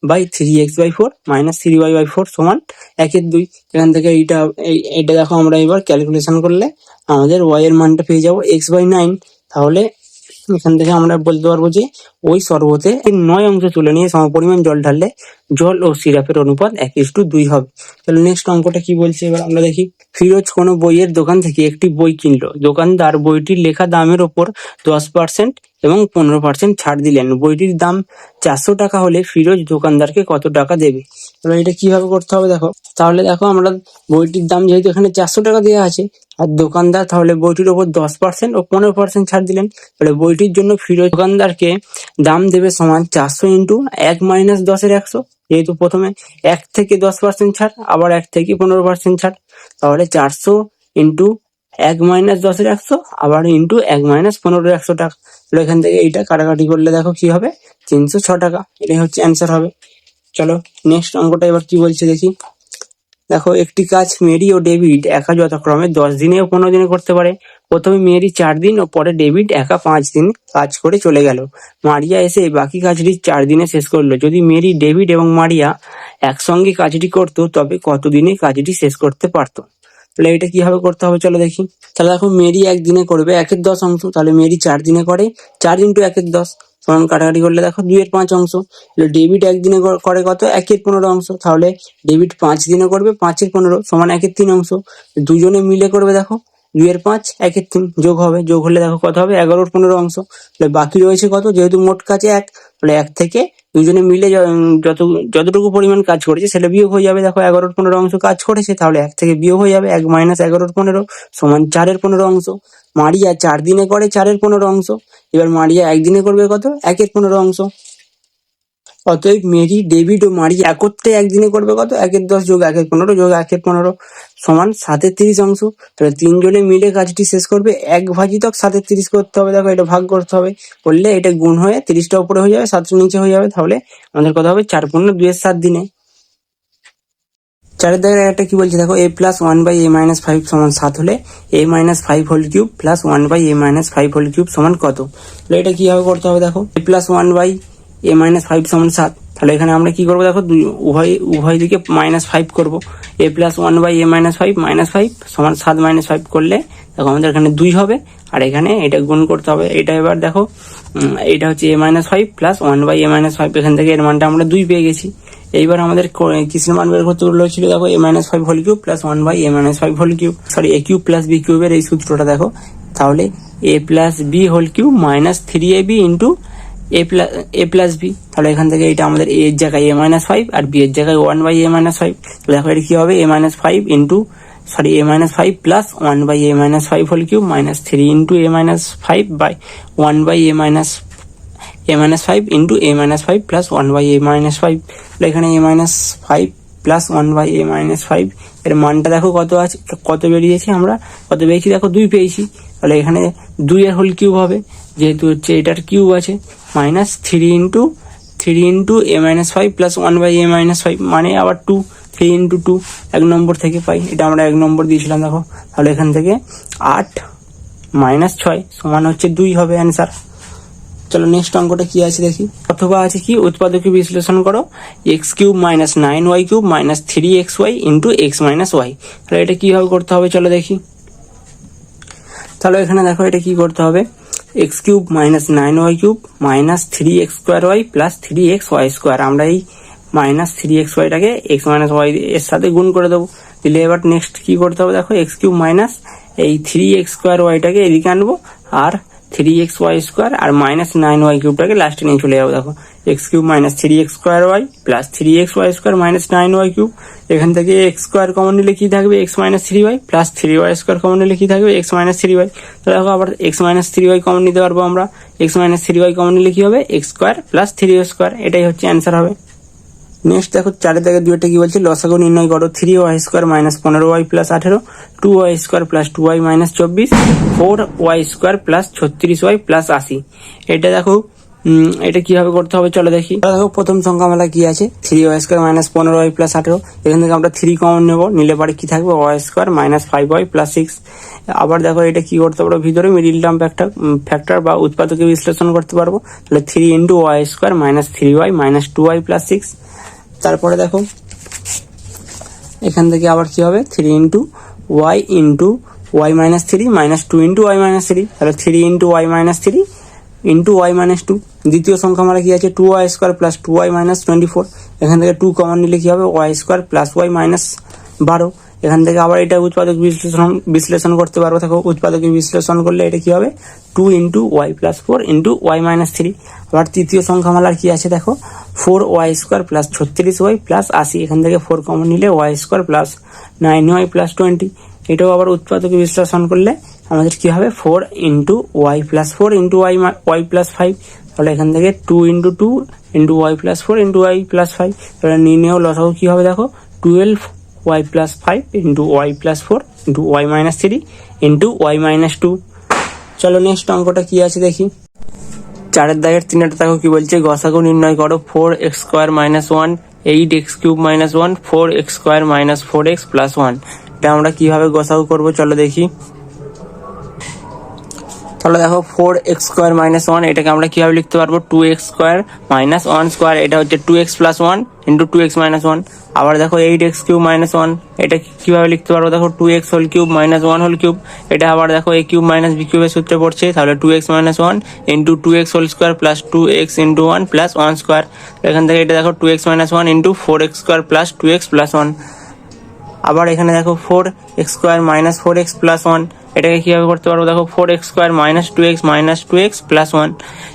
by 3x/4 - 3y/4 সমান 1/2। এখান থেকে এইটা দেখো আমরা এবার ক্যালকুলেশন করলে আমাদের y এর মানটা পেয়ে যাবো x/9। তাহলে এখান থেকে আমরা বলতে পারবো যে ওই শরবতে 9 অংশ তুলে নিয়ে সমপরিমাণ জল ঢাললে জল ও সিরাপের অনুপাত 1:2 হবে। তাহলে নেক্সট অঙ্কটা কি বলছে এবার আমরা দেখি। ফিরোজ কোনো বইয়ের দোকান থেকে একটি বই কিনলো। দোকানদার বইটির লেখা দামের ওপর 10% এবং 15% ছাড় দিলেন। বইটির দাম 400 টাকা হলে ফিরোজ দোকানদারকে কত টাকা দেবে? তাহলে এটা কিভাবে করতে হবে দেখো। তাহলে দেখো আমরা বইটির দাম যেহেতু এখানে 400 টাকা দেওয়া আছে আর দোকানদার তাহলে বইটির ওপর 10% ও 15% ছাড় দিলেন, তাহলে বইটির জন্য ফিরোজ দোকানদারকে দাম দেবে সমান 400 ইন্টু 1 - 10 এর 100। যেহেতু প্রথমে 1 থেকে 10% ছাড়, আবার 1 থেকে 15% ছাড়, তাহলে 400 ইন্টু 1 - 10 এর 100 আবার ইন্টু 1 - 15 এর 100 টাকা। তাহলে এখান থেকে এইটা কাটাকাটি করলে দেখো কি হবে, 306 টাকা। এটাই হচ্ছে অ্যান্সার হবে। চলো নেক্সট অঙ্কটা এবার কি বলছে দেখি। দেখো একটি কাজ মেরি ও ডেভিড একা যথাক্রমে 10 দিনে ও 15 দিনে করতে পারে। প্রথমে মেরি 4 দিন ও পরে ডেভিড একা 5 দিন কাজ করে চলে গেল। মারিয়া এসে বাকি কাজটি 4 দিনে শেষ করলো। যদি মেরি, ডেভিড এবং মারিয়া একসঙ্গে কাজটি করতো তবে কত দিনে কাজটি শেষ করতে পারতো? তাহলে এটা কিভাবে করতে হবে চলো দেখি। তাহলে দেখো মেরি 1 দিনে করবে 1/10 অংশ, তাহলে মেরি 4 দিনে করে 4 ইন্টু 1/10 সমান কাটাকাটি করলে দেখো 2/5 অংশ। ডেভিড 1 দিনে করে কত 1/15 অংশ, তাহলে ডেভিড 5 দিনে করবে 5/15 সমান 1/3 অংশ। দুজনে মিলে করবে দেখো 2/5 1/3 যোগ হবে, যোগ হলে দেখো কত হবে 11/15 অংশ। তাহলে বাকি রয়েছে কত, যেহেতু মোট কাজ 1, তাহলে 1 থেকে দুজনে মিলে যতটুকু পরিমাণ কাজ করেছে সেটা বিয়োগ হয়ে যাবে। দেখো 11/15 অংশ কাজ করেছে, তাহলে 1 থেকে বিয়োগ হয়ে যাবে 1 - 11/15 সমান 4/15 অংশ। মারিয়া 4 দিনে করে 4/15 অংশ, এবার মারিয়া 1 দিনে করবে কত 1/15 অংশ। অতএব মেরি, ডেভিড ও মারিয়া একত্রে 1 দিনে করবে কত 1/10 যোগ 1/15 যোগ 1/15 সমান 7/30 অংশ। তাহলে 3 জনে মিলে কাজটি শেষ করবে 1/7/30 করতে হবে। দেখো এটা ভাগ করতে হবে, করলে এটা গুণ হয়ে 30টা উপরে হয়ে যাবে 7টা নিচে হয়ে যাবে। তাহলে আমাদের কথা হবে 4 × 2 = 7 দিনে। 4 দাগের একটা কি বলছে দেখো, a + 1/a - 5 সমান 7 হলে a - 5 whole cube plus 1/a - 5 whole cube সমান কত? তাহলে এটা কিভাবে করতে হবে দেখো। a + 1/a - 5 সমান 7, তাহলে এখানে আমরা কি করবো দেখো, উভয় দিকে -5 করবো। a + 1/a - 5 -5 সমান 7 - 5 করলে দেখো আমাদের এখানে 2 হবে, আর এখানে এটা গুণ করতে হবে। এটা এবার দেখো এটা হচ্ছে a - 5 প্লাস 1/a - 5, এখান থেকে এর মানটা আমরা 2 পেয়ে গেছি। এইবার আমাদের কিসের মান বের করতে বলেছিল দেখো, a - 5 whole cube plus 1/a - 5 whole cube, sorry a cube plus b কিউবের এই সূত্রটা দেখো। তাহলে a + b whole cube minus 3ab into a plus b। তাহলে এখান থেকে এটা আমাদের a এর জায়গায় a - 5 আর b এর জায়গায় 1/a - 5। তাহলে দেখো এটা কি হবে, a - 5 into a - 5 plus 1/a - 5 whole cube minus 3 into a - 5 by 1/a - 5 into a - 5 plus 1/a - 5। তাহলে এখানে a - 5 প্লাস 1/a - 5 এর মানটা দেখো কত আছে, কত বেরিয়েছে, আমরা কত পেয়েছি দেখো 2 পেয়েছি। তাহলে এখানে 2 এর হোল কিউব হবে, যেহেতু হচ্ছে এটার কিউব আছে, minus 3 into a - 5 plus 1/a - 5 মানে আবার 2, 3 ইন্টু 2 1 নম্বর থেকে পাই, এটা আমরা 1 নম্বর দিয়েছিলাম দেখো। তাহলে এখান থেকে 8 - 6 সমান হচ্ছে 2 হবে অ্যান্সার। চলো নেক্সট অঙ্কটা কি আছে দেখি। অথবা আছে কি, উৎপাদকে বিশ্লেষণ করো x³ - 9y³ - 3xy into x - y। তাহলে এটা কিভাবে করতে হবে চলো দেখি। তাহলে এখানে দেখো এটা কি করতে হবে, x³ - 9y³ - 3x² y plus 3xy²। আমরা এই -3xy টাকে x - y এর সাথে গুণ করে দেবো, দিলে এবার নেক্সট কি করতে হবে দেখো, x³ মাইনাস এই 3x² y টাকে এদিকে আনবো আর 3xy² আর -9y³ লাস্টে নিয়ে চলে যাবো। দেখো x³ -3x² plus 3xy² -9y³। এখান থেকে x² কমন নিলে কি থাকবে, x - 3y plus 3y² common নিলে কি থাকবে, x - 3y। তো দেখো আবার x - 3y কমন নিতে পারবো আমরা, x - 3y কমন নিলে কি হবে, x² প্লাস 3y²। এটাই হচ্ছে অ্যান্সার হবে। নেক্সট দেখো 4 থেকে 2 কি বলছে, লসাগু নির্ণয় করো। 3y² -15y plus 18, 2y² plus 2y - 24, 4y² plus 36y plus 80। এটা দেখো এটা কিভাবে করতে হবে চলো দেখি। দেখো প্রথম সংখ্যামালা কি আছে, 3y² -15y প্লাস 18। এখান থেকে আমরা 3 কমন নেবো, নিলে পরে কি থাকবে, y² -5y প্লাস 6। আবার দেখো এটা কি করতে পারবো, ভিতরে মিডিল টার্ম ফ্যাক্টর বা উৎপাদকে বিশ্লেষণ করতে পারবো। তাহলে 3 × y² -3y -2y প্লাস 6। তারপরে দেখো এখান থেকে আবার কি হবে, 3 × y × y - 3 -2 × y - 3। তাহলে 3 × y - 3 × y - 2। দ্বিতীয় সংখ্যামালা কি আছে, 2y² প্লাস 2y - 24। এখান থেকে 2 কমন নিলে কি হবে, y² প্লাস y - 12। এখান থেকে আবার এটা উৎপাদক বিশ্লেষণ করতে পারবো। দেখো উৎপাদকে বিশ্লেষণ করলে এটা কি হবে, 2 × y প্লাস 4 × y - 3। আবার তৃতীয় সংখ্যামালার কি আছে দেখো, 4y² প্লাস 36y প্লাস 80। এখান থেকে 4 কমন নিলে y² প্লাস 9y প্লাস 20। এটাও আবার উৎপাদকে বিশ্লেষণ করলে আমাদের কি হবে, 4 × y প্লাস 4 × y প্লাস 5। তাহলে এখান থেকে 2 × 2 × y প্লাস 4 × y প্লাস 5। তাহলে নির্ণেয় লসাগু কি হবে দেখো, 12y plus 5 × y plus 4 × y - 3 × y - 2। চলো নেক্সট অঙ্কটা কি আছে দেখি। 4 দাগের 3টা দেখো কি বলছে, গসাগু নির্ণয় করো। 4x² - 1, 8x³ - 1, 4x² - 4x plus 1। এটা আমরা কিভাবে গসাগু করবো চলো দেখি। তাহলে দেখো 4x² - 1 এটাকে আমরা কিভাবে লিখতে পারবো, 2x² - 1²। এটা হচ্ছে 2x প্লাস 1 × 2x - 1। আবার দেখো 8x³ - 1 এটা কিভাবে লিখতে পারবো, দেখো 2x³ - 1 এটা আবার দেখো a³ - b³ এর সূত্রে পড়ছে। তাহলে 2x - 1 × 2x² plus 2x × 1 plus 1²। এখান থেকে এটা দেখো 2x - 1 × 4x² plus 2x plus 1। আবার এখানে দেখো 4x² - 4x প্লাস 1 এটাকে কিভাবে করতে পারবো, দেখো 4x² - 2x - 2x প্লাস 1।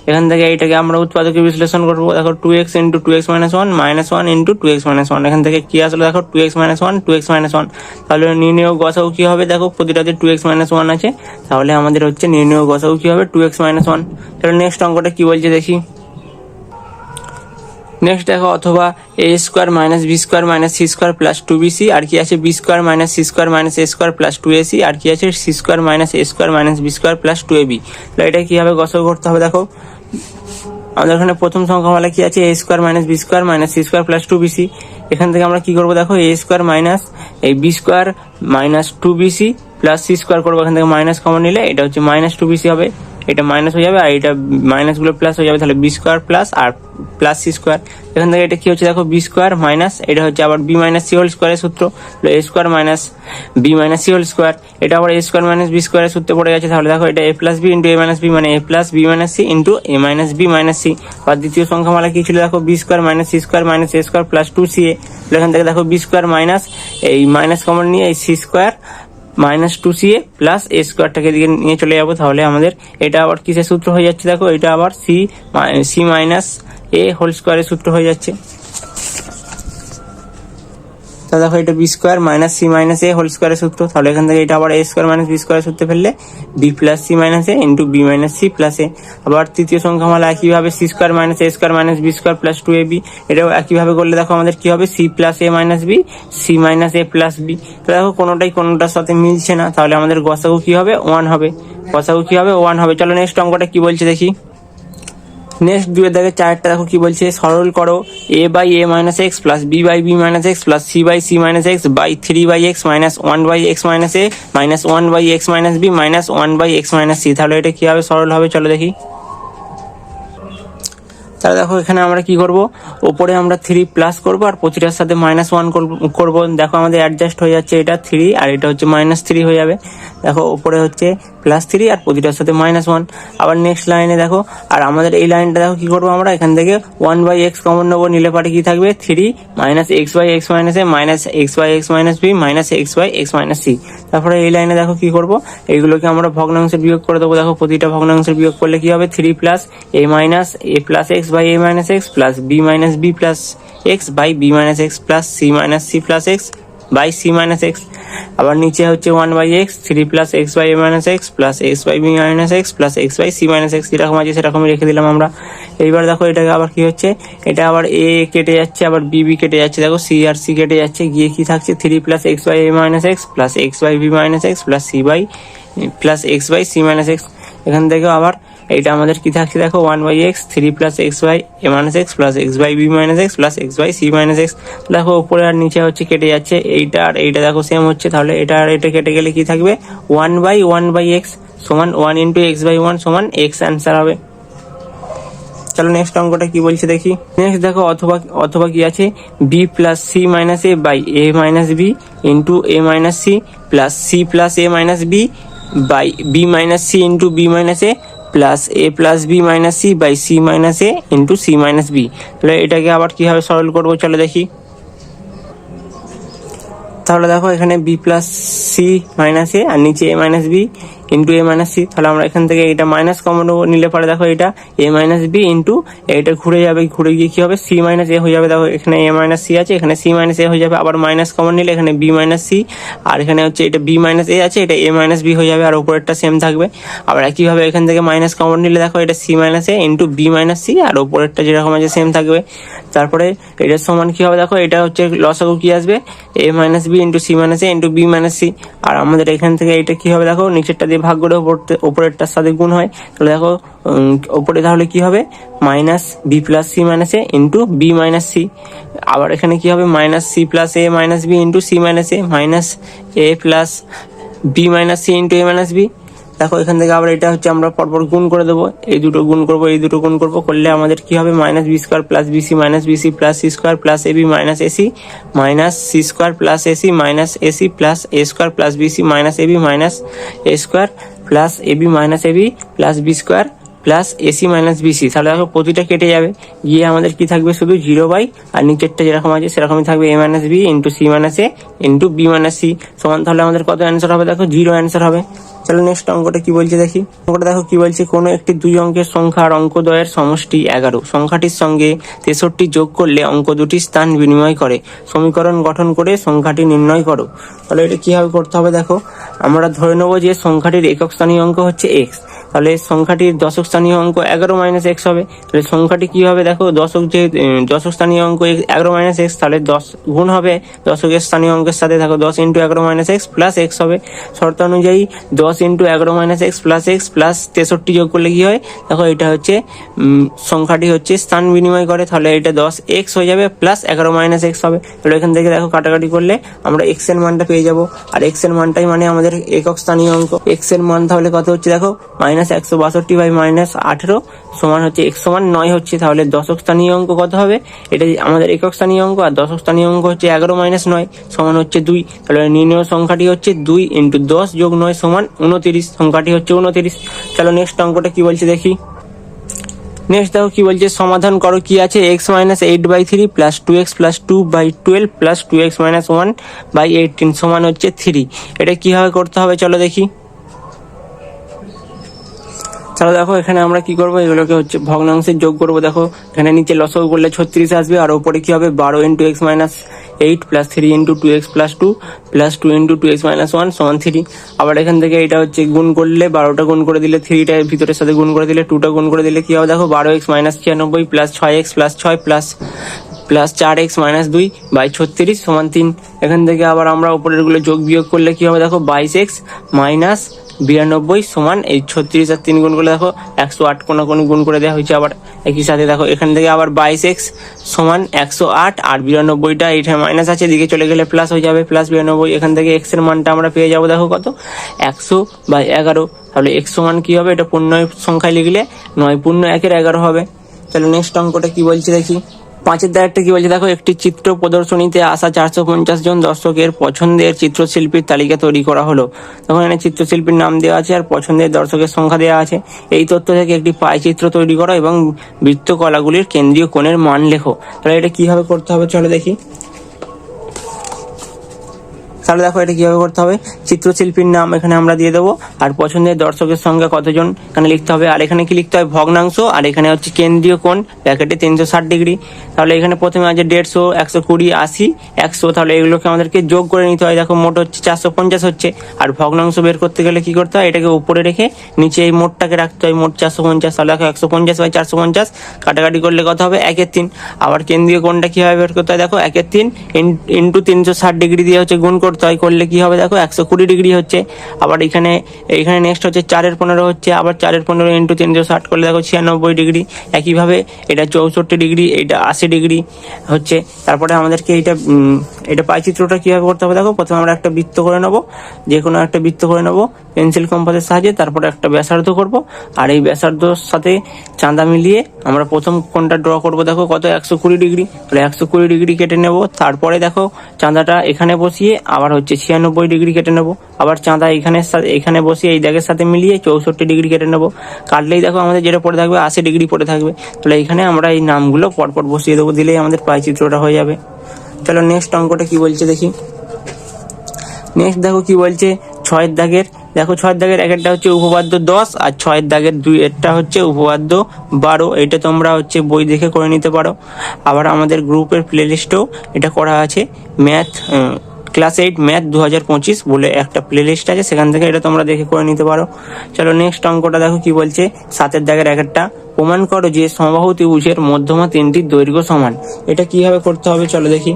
এখান থেকে এটাকে আমরা উৎপাদকে বিশ্লেষণ করবো। দেখো 2x × 2x - 1 -1 × 2x - 1। এখান থেকে কি আসলে দেখো 2x - 1 2x - 1। তাহলে নির্ণেয় গসাগু কি হবে, দেখো প্রতিটাতে 2x - 1 আছে। তাহলে আমাদের হচ্ছে নির্ণেয় গসাগু কি হবে, 2x - 1। তাহলে নেক্সট অঙ্কটা কি বলছে দেখি। নেক্সট দেখো, অথবা a² - b² - c² plus 2bc। আর কি আছে, b² - c² - a² plus 2ac। আর কি আছে, c² - a² - b² plus 2ab। তাহলে এটা কিভাবে গসাগু করতে হবে, দেখো আমাদের এখানে প্রথম সংখ্যামালা কি আছে, a² - b² - c² plus 2bc। এখান থেকে আমরা কি করবো, দেখো a² মাইনাস এই b² minus 2bc plus c² করবো। এখান থেকে মাইনাস কমন নিলে এটা হচ্ছে -2bc হবে, এটা মাইনাস হয়ে যাবে আর এটা মাইনাস গুলো প্লাস হয়ে যাবে। তাহলে b² প্লাস আর প্লাস c²। এখান থেকে এটা কি হচ্ছে, দেখো b² মাইনাস এটা হচ্ছে আবার b - c² এর সূত্র, a² মাইনাস b - c²। এটা আবার a² - b² এর সূত্রে পড়ে গেছে। তাহলে দেখো এটা a plus b × a - b মানে a plus b - c × a - b - c। আর দ্বিতীয় সংখ্যামালা কি ছিল, দেখো b² - c² - a² plus 2ca। এখান থেকে দেখো b² মাইনাস এই মাইনাস কমন নিয়ে এই c² মাইনাস 2ca প্লাস a²টাকে দিকে নিয়ে চলে যাবো। তাহলে আমাদের এটা আবার কিসের সূত্র হয়ে যাচ্ছে, দেখো এটা আবার c মাইনাস a হোল স্কোয়ারের সূত্র হয়ে যাচ্ছে। তা দেখো এটা b² minus c minus a whole স্কোয়ারের সূত্র। তাহলে এখান থেকে এটা আবার a² মাইনাস b² সূত্রে ফেললে b plus c minus a into b minus c plus a। আবার তৃতীয় সংখ্যামালা একইভাবে c² minus a² minus b² plus 2ab। এটাও একইভাবে করলে দেখো আমাদের কি হবে, c plus a minus b, c minus a plus b। তো দেখো কোনোটার সাথে মিলছে না, তাহলে আমাদের গসাগু কি হবে, 1 হবে। গসাগু কি হবে, 1 হবে। চলো নেক্সট অঙ্কটা কি বলছে দেখি। নেক্সট 2 দেখে 4টা দেখো কি বলছে, সরল করো a/a - x plus b/b - x plus c/c - x by 3/x minus 1/x minus a minus 1/x minus b minus 1/x minus c। তাহলে এটা কিভাবে সরল হবে চলো দেখি। তাহলে দেখো এখানে আমরা কি করব, ওপরে আমরা 3 প্লাস করব আর প্রতিটার সাথে -1 করব। দেখো আমাদের অ্যাডজাস্ট হয়ে যাচ্ছে, এটা 3 আর এটা হচ্ছে -3 হয়ে যাবে। দেখো ওপরে হচ্ছে +3 আর প্রতিটার সাথে -1। আবার নেক্সট লাইনে দেখো, আর আমাদের এই লাইনটা দেখো কি করব, আমরা এখান থেকে 1/x কমন নেবো, নিলে পারে কি থাকবে 3 -x/x - a -x/x - b -x/x - c। তারপরে এই লাইনে দেখো কি করব, এইগুলোকে আমরা ভগ্নাংশের বিয়োগ করে দেবো। দেখো প্রতিটা ভগ্নাংশের বিয়োগ করলে কি হবে, 3 + a - x by a - x plus b - b plus x by b - x plus c - c plus x by c - x। আবার নিচে হচ্ছে 1/x 3 + x by a - x plus x by b - x plus x by c - x, যেরকম আছে সেরকমই রেখে দিলাম আমরা। এইবার দেখো এটাকে আবার কি হচ্ছে, এটা আবার a কেটে যাচ্ছে, আবার b কেটে যাচ্ছে, দেখো c আর c কেটে যাচ্ছে, গিয়ে কি থাকছে 3 + x by a - x plus x by b - x plus x by c - x। এখান থেকে আবার এইটা আমাদের কি থাকছে, দেখো 1/x 3 + x by a - x plus x by b - x plus x by c - x। দেখো উপরে আর নিচে হচ্ছে কেটে যাচ্ছে, এইটা আর এইটা দেখো সেম হচ্ছে, তাহলে এটা আর এটা কেটে গেলে কি থাকবে 1/1/x সমান 1 × x/1 সমান x অ্যান্সার হবে। চলো নেক্সট অঙ্কটা কি বলছে দেখি। নেক্সট দেখো অথবা কি আছে, b + c - a by a - b into a - c plus c plus a - b by b - c into b - a plus a plus b - c by c - a into c - b। তাহলে এটাকে আবার কিভাবে সরল করবো চলো দেখি। তাহলে দেখো এখানে b + c - a আর নিচে a - b into a - c। তাহলে আমরা এখান থেকে এটা মাইনাস কমন নিলে পরে দেখো এটা a - b ইন্টু এটা ঘুরে যাবে, ঘুরে গিয়ে কি হবে c - a হয়ে যাবে। দেখো এখানে a - c আছে, এখানে c - a হয়ে যাবে। আবার মাইনাস কমন নিলে এখানে b - c আর এখানে হচ্ছে এটা b - a আছে, এটা a - b হয়ে যাবে, আর উপরেরটা সেম থাকবে। আবার একইভাবে এখান থেকে মাইনাস কমন নিলে দেখো এটা c - a into b - c আর উপরেরটা যেরকম আছে সেম থাকবে। তারপরে এটার সমান কি হবে, দেখো এটা হচ্ছে লসাগু কি আসবে a - b into c - a into b - c। আর আমাদের এখান থেকে এটা কি হবে, দেখো নিচেরটা দিয়ে ভাগ করে উপরেরটার সাথে গুণ হয়। তাহলে দেখো উপরে তাহলে কি হবে -b + c - a into b - c। আবার এখানে কি হবে -c + a - b into c - a -a plus b - c into a - b। দেখো এখান থেকে আবার এটা হচ্ছে আমরা পরপর গুণ করে দেবো, এই দুটো গুণ করবো, এই দুটো গুণ করবো, করলে আমাদের কি হবে -b² plus bc minus bc plus c square plus ab minus ac minus c square plus ac minus ac plus a square plus bc minus ab minus a square plus ab minus ab plus b square plus ac minus bc. তাহলে দেখো প্রতিটা কেটে যাবে, গিয়ে আমাদের কি থাকবে শুধু 0 আর নিচেরটা যেরকম আছে সেরকমই থাকবে a minus b into c minus a into b minus c সমান। তাহলে আমাদের কত অ্যান্সার হবে, দেখো 0 অ্যান্সার হবে। চলো নেক্সট অঙ্কটা কি বলছে দেখি। অঙ্কটা দেখো কি বলছে, কোনো একটি 2 অঙ্কের সংখ্যা আর অঙ্কদ্বয়ের সমষ্টি 11, সংখ্যাটির সঙ্গে 63 যোগ করলে অঙ্ক দুটির স্থান বিনিময় করে, সমীকরণ গঠন করে সংখ্যাটি নির্ণয় করো। তাহলে এটা কিভাবে করতে হবে, দেখো আমরা ধরে নেবো যে সংখ্যাটির একক স্থানীয় অঙ্ক হচ্ছে x, তাহলে সংখ্যাটির দশক স্থানীয় অঙ্ক 11 মাইনাস x হবে। তাহলে সংখ্যাটি কি হবে, দেখো দশক স্থানীয় অঙ্ক 11 - x, তাহলে 10 গুণ হবে দশকের স্থানীয় অঙ্কের সাথে। দেখো 10 × 11 - x প্লাস x হবে। শর্ত অনুযায়ী 10 × 11 - x প্লাস x প্লাস 63 যোগ করলে কি হয়, দেখো এটা হচ্ছে সংখ্যাটি হচ্ছে স্থান বিনিময় করে, তাহলে এটা 10x হয়ে যাবে প্লাস 11 - x হবে। তাহলে এখান থেকে দেখো কাটাকাটি করলে আমরা x এর মানটা পেয়ে যাবো, আর x এর মানটাই মানে আমাদের একক স্থানীয় অঙ্ক। x এর মান তাহলে কত হচ্ছে, দেখো -162/18 সমান হচ্ছে x সমান 9 হচ্ছে। তাহলে দশক স্থানীয় অঙ্ক কত হবে, এটা আমাদের একক স্থানীয় অঙ্ক, আর দশক স্থানীয় অঙ্ক হচ্ছে 11 - 9 সমান হচ্ছে 2। তাহলে নির্ণয় সংখ্যাটি হচ্ছে 2 × 10 + 9 সমান 29, সংখ্যাটি হচ্ছে 29। চলো নেক্সট অঙ্কটা কি বলছে দেখি। নেক্সট দেখো কি বলছে, সমাধান করো কি আছে x - 8/3 plus 2x plus 2/12 plus 2x - 1/18 সমান হচ্ছে 3। এটা কিভাবে করতে হবে চলো দেখি। তাহলে দেখো এখানে আমরা কি করবো, এগুলোকে হচ্ছে ভগ্নাংশের যোগ করবো। দেখো এখানে নিচে লসাগু করলে 36 আসবে, আর উপরে কি হবে 12 × x - 8 plus 3 × 2x plus 2 plus 2 × 2x - 1 সমান 3। আবার এখান থেকে এটা হচ্ছে গুণ করলে 12টা গুণ করে দিলে 3টা ভিতরের সাথে গুণ করে দিলে 2টা গুণ করে দিলে কি হবে, দেখো 12x - 96 plus 6x plus 6 plus 4x - 2/36 সমান 3। এখান থেকে আবার আমরা উপরের গুলো যোগ বিয়োগ করলে কি হবে, দেখো 22x - 92 সমান এই 36 আর 3 গুণ করলে দেখো 108 কোনাকুনি গুণ করে দেওয়া হয়েছে। আবার একই সাথে দেখো এখান থেকে আবার 22x সমান 108 আর 92টা এইটা মাইনাস আছে, এদিকে চলে গেলে প্লাস হয়ে যাবে প্লাস 92। এখান থেকে x এর মানটা আমরা পেয়ে যাবো, দেখো কত 100/11। তাহলে x সমান কি হবে, এটা পূর্ণ সংখ্যায় লিখলে 9 × 1 = 11 হবে। চলো নেক্সট অঙ্কটা কি বলছে দেখি। 5 দাগেরটা কি বলছে দেখো, একটি চিত্র প্রদর্শনীতে আসা 450 জন দর্শকের পছন্দের চিত্রশিল্পীর তালিকা তৈরি করা হলো। তখন এখানে চিত্রশিল্পীর নাম দেওয়া আছে আর পছন্দের দর্শকের সংখ্যা দেওয়া আছে। এই তথ্য থেকে একটি পাই চিত্র তৈরি করো এবং বৃত্তকলাগুলির কেন্দ্রীয় কোণের মান লেখো। তাহলে এটা কিভাবে করতে হবে চলো দেখি। তাহলে দেখো এটা কিভাবে করতে হবে, চিত্রশিল্পীর নাম এখানে আমরা দিয়ে দেবো আর পছন্দের দর্শকের সংখ্যা কতজন এখানে লিখতে হবে, আর এখানে কি লিখতে হবে ভগ্নাংশ, আর এখানে হচ্ছে কেন্দ্রীয় কোণ ব্র্যাকেটে 360 ডিগ্রি। তাহলে এখানে প্রথমে আছে 150, 120, 80, 100, তাহলে এগুলোকে আমাদেরকে যোগ করে নিতে হয়। দেখো মোট হচ্ছে 450 হচ্ছে, আর ভগ্নাংশ বের করতে গেলে কি করতে হয়, এটাকে উপরে রেখে নিচে এই মোটটাকে রাখতে হয়, মোট 450। তাহলে দেখো 150/450 কাটাকাটি করলে কত হবে 1/3। আবার কেন্দ্রীয় কোণটা কিভাবে বের করতে হয় দেখো, 1/3 ইন্টু 360 ডিগ্রি দিয়ে হচ্ছে গুণ করতে হয়, করলে কি হবে দেখো 120 ডিগ্রি হচ্ছে। আবার এখানে নেক্সট হচ্ছে 4/15 হচ্ছে, আবার 4/15 ইন্টু 360 করলে দেখো 96 ডিগ্রি। একইভাবে এটা 64 ডিগ্রি, এটা 80 ডিগ্রি হচ্ছে। তারপরে আমাদেরকে এটা পাই চিত্রটা কিভাবে করতে হবে দেখো, প্রথমে আমরা একটা বৃত্ত করে নেবো, যে কোনো একটা বৃত্ত করে নেবো পেন্সিল কম্পাসের সাহায্যে, তারপরে একটা ব্যাসার্ধ করব, আর এই ব্যাসার্ধর সাথে চাঁদা মিলিয়ে আমরা প্রথম কোণটা ড্র করব। দেখো কত 120 ডিগ্রি, তাহলে 120 ডিগ্রি কেটে নেব। তারপরে দেখো চাঁদাটা এখানে বসিয়ে আবার হচ্ছে 96 ডিগ্রি কেটে নেব, আবার চাঁদা এখানে বসিয়ে এই দাগের সাথে মিলিয়ে 64 ডিগ্রি কেটে নেব। কাটলেই দেখো আমাদের যেটা পড়ে থাকবে 80 ডিগ্রি পড়ে থাকবে। তাহলে এখানে আমরা এই নামগুলো পরপর বসিয়ে দেবো, দিলেই আমাদের পাই চিত্রটা হয়ে যাবে। চলো নেক্সট অঙ্কটা কি বলছে দেখি। নেক্সট দেখো কি বলছে 6 দাগের, দেখো 6 দাগের একটা হচ্ছে উপপাদ্য 10 আর 6 দাগের 2 হচ্ছে উপপাদ্য 12। এটা তোমরা হচ্ছে বই দেখে করে নিতে পারো। আবার আমাদের গ্রুপের প্লেলিস্টেও এটা করা আছে, ম্যাথ ক্লাস 8 ম্যাথ 2025 বলে একটা প্লেলিস্ট আছে, সেখান থেকে এটা তোমরা দেখে করে নিতে পারো। চলো নেক্সট অঙ্কটা দেখো কি বলছে 7 দাগের একটা, প্রমাণ করো যে সমবাহু ত্রিভুজের মধ্যমা তিনটির দৈর্ঘ্য সমান। এটা কিভাবে করতে হবে চলো দেখি।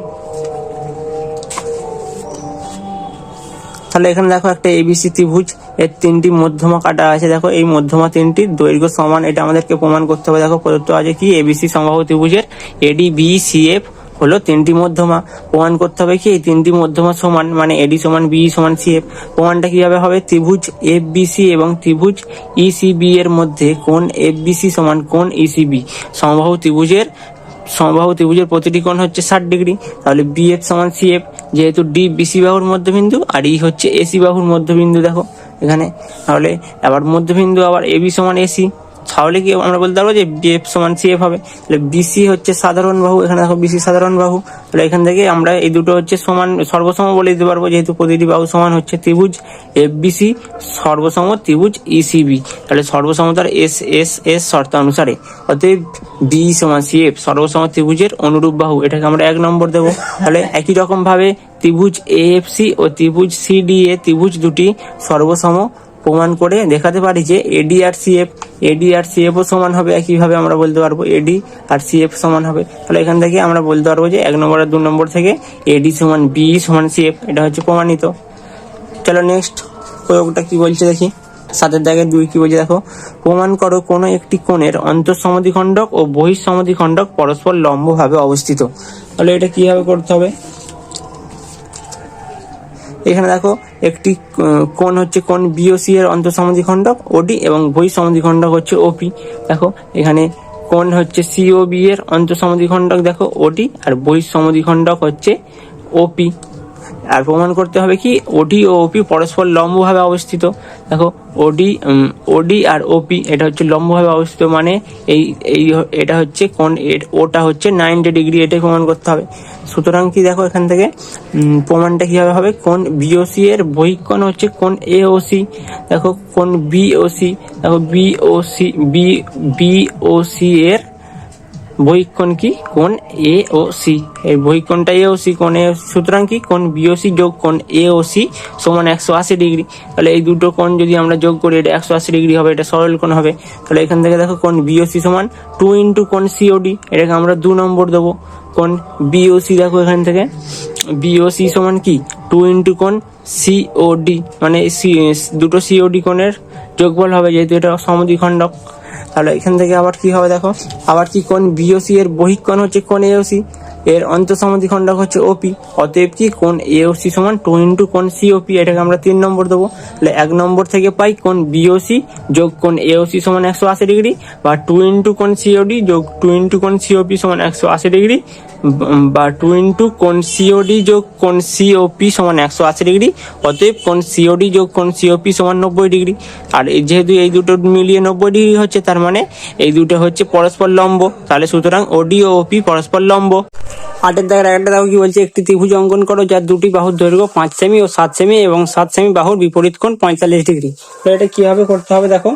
তাহলে এখানে দেখো একটা এবিসি ত্রিভুজ, এর 3টি মধ্যমা কাটা আছে। দেখো এই মধ্যমা 3টির দৈর্ঘ্য সমান, এটা আমাদেরকে প্রমাণ করতে হবে। দেখো প্রদত্ত আছে কি, এবিসি সমবাহু ত্রিভুজের এডি বি সি এফ হলো 3টি মধ্যমা। প্রমাণ করতে হবে কি এই 3টি মধ্যমা সমান, মানে এডি সমান বি সমান সি এফ। প্রমাণটা কিভাবে হবে, ত্রিভুজ এফ বিসি এবং ত্রিভুজ ইসিবি এর মধ্যে কোণ এফ বিসি সমান কোণ ইসিবি। সমবাহু ত্রিভুজের প্রতিটি কোণ হচ্ছে 60 ডিগ্রি। তাহলে বিএফ সমান সিএফ, যেহেতু ডি বিসি বাহুর মধ্যবিন্দু আর ই হচ্ছে এসি বাহুর মধ্যবিন্দু দেখো এখানে। তাহলে আবার মধ্যবিন্দু আবার এবি সমান এসি, তাহলে কি আমরা বলতে পারবো যে বিএফ সমান সিএফ হবে। তাহলে বিসি হচ্ছে সাধারণ বাহু, এখানে দেখো বিসি সাধারণ বাহু। তাহলে এখান থেকে আমরা এই দুটো হচ্ছে সমান সর্বসম বলে দিতে পারবো, যেহেতু প্রতিটি বাহু সমান হচ্ছে ত্রিভুজ এফবিসি সর্বসম ত্রিভুজ ইসিবি। তাহলে সর্বসমতার এস এস এস শর্ত অনুসারে অতএব বি সমান সিএফ সর্বসম ত্রিভুজের অনুরূপ বাহু, এটাকে আমরা 1 নম্বর দেবো। তাহলে একই রকম ভাবে ত্রিভুজ এএফসি ও ত্রিভুজ সিডিএ ত্রিভুজ দুটি সর্বসম প্রমাণ করে দেখাতে পারি যে এডি আর সিএফ ও সমান হবে। একইভাবে আমরা বলতে পারবো এডি আর সিএফ সমান হবে। তাহলে এখান থেকে আমরা বলতে পারবো যে 1 নম্বর আর 2 নম্বর থেকে এডি সমান বি সমান সিএফ, এটা হচ্ছে প্রমাণিত। চলো নেক্সট প্রয়োগটা কি বলছে দেখি। 7 দাগের 2 কি বলছে দেখো, প্রমাণ করো কোনো একটি কোণের অন্তঃসমদ্বিখণ্ডক ও বহিঃসমদ্বিখণ্ডক পরস্পর লম্বভাবে অবস্থিত। তাহলে এটা কিভাবে করতে হবে, এখানে দেখো একটি কোণ হচ্ছে কোণ বিওসি এর অন্তঃসমদ্বিখণ্ডক ওডি এবং বহিঃসমদ্বিখণ্ডক হচ্ছে ওপি। দেখো এখানে কোণ হচ্ছে সিওবি এর অন্তঃসমদ্বিখণ্ডক দেখো ওডি আর বহিঃসমদ্বিখণ্ডক হচ্ছে ওপি। আর প্রমাণ করতে হবে কি ওডি ও ওপি পরস্পর লম্বভাবে অবস্থিত। দেখো ওডি আর ওপি এটা হচ্ছে লম্বভাবে অবস্থিত, মানে এটা হচ্ছে কোণ ওটা হচ্ছে 90 ডিগ্রি, এটাই প্রমাণ করতে হবে। সুতরাং কি দেখো এখান থেকে প্রমাণটা কিভাবে হবে, কোণ বিওসি এর বহিঃকোণ হচ্ছে কোণ এওসি। দেখো কোণ বিওসি, দেখো বিওসি এর বহিঃকোণ কি কোণ এওসি, এই বহিঃকোণটা এওসি কোণ এ, সুতরাং কি কোণ বিওসি যোগ কোণ এওসি সমান 180 ডিগ্রি। তাহলে এই দুটো কোণ যদি আমরা যোগ করি এটা 180 ডিগ্রি হবে, এটা সরল কোণ হবে। তাহলে এখান থেকে দেখো কোণ বিওসি সমান 2 ইন্টু কোণ সিওডি, এটাকে আমরা 2 নম্বর দেবো। কোণ বিওসি দেখো এখান থেকে বিওসি সমান কি 2 ইন্টু কোণ সিওডি, মানে দুটো সিওডি কোণের যোগফল হবে, যেহেতু এটা সমদ্বিখণ্ডক। তাহলে এখান থেকে আবার কি হবে দেখো, আবার কি কোণ বিওসি এর বহিঃকোণ হচ্ছে কোণ এওসি, এর অন্তঃসমদ্বিখণ্ডক হচ্ছে ওপি। অতএব কি কোণ এওসি সমান 2 ইন্টু কোণ সিওপি, এটাকে আমরা 3 নম্বর দেবো। তাহলে 1 নম্বর থেকে পাই কোণ বিওসি যোগ কোণ এওসি সমান 180 ডিগ্রি, বা 2 ইন্টু কোণ সিওডি যোগ 2 ইন্টু কোণ সিওপি সমান 180 ডিগ্রি, বা 2 ইন্টু কোণ সিওডি যোগ কোণ সিওপি সমান 180 ডিগ্রি। অতএব কোণ সিওডি যোগ কোণ সিওপি সমান 90 ডিগ্রি। আর যেহেতু এই দুটো মিলিয়ে 90 ডিগ্রি হচ্ছে, তার মানে এই দুটো হচ্ছে পরস্পর লম্ব। তাহলে সুতরাং ওডি ও ওপি পরস্পর লম্ব। 8 দাগের একটা দেখো কি বলছে, একটি ত্রিভুজ অঙ্কন করো যার দুটি বাহুর দৈর্ঘ্য 5 সেমি ও 7 সেমি এবং 7 সেমি বাহুর বিপরীত কোণ 45 ডিগ্রি। তো এটা কিভাবে করতে হবে দেখো।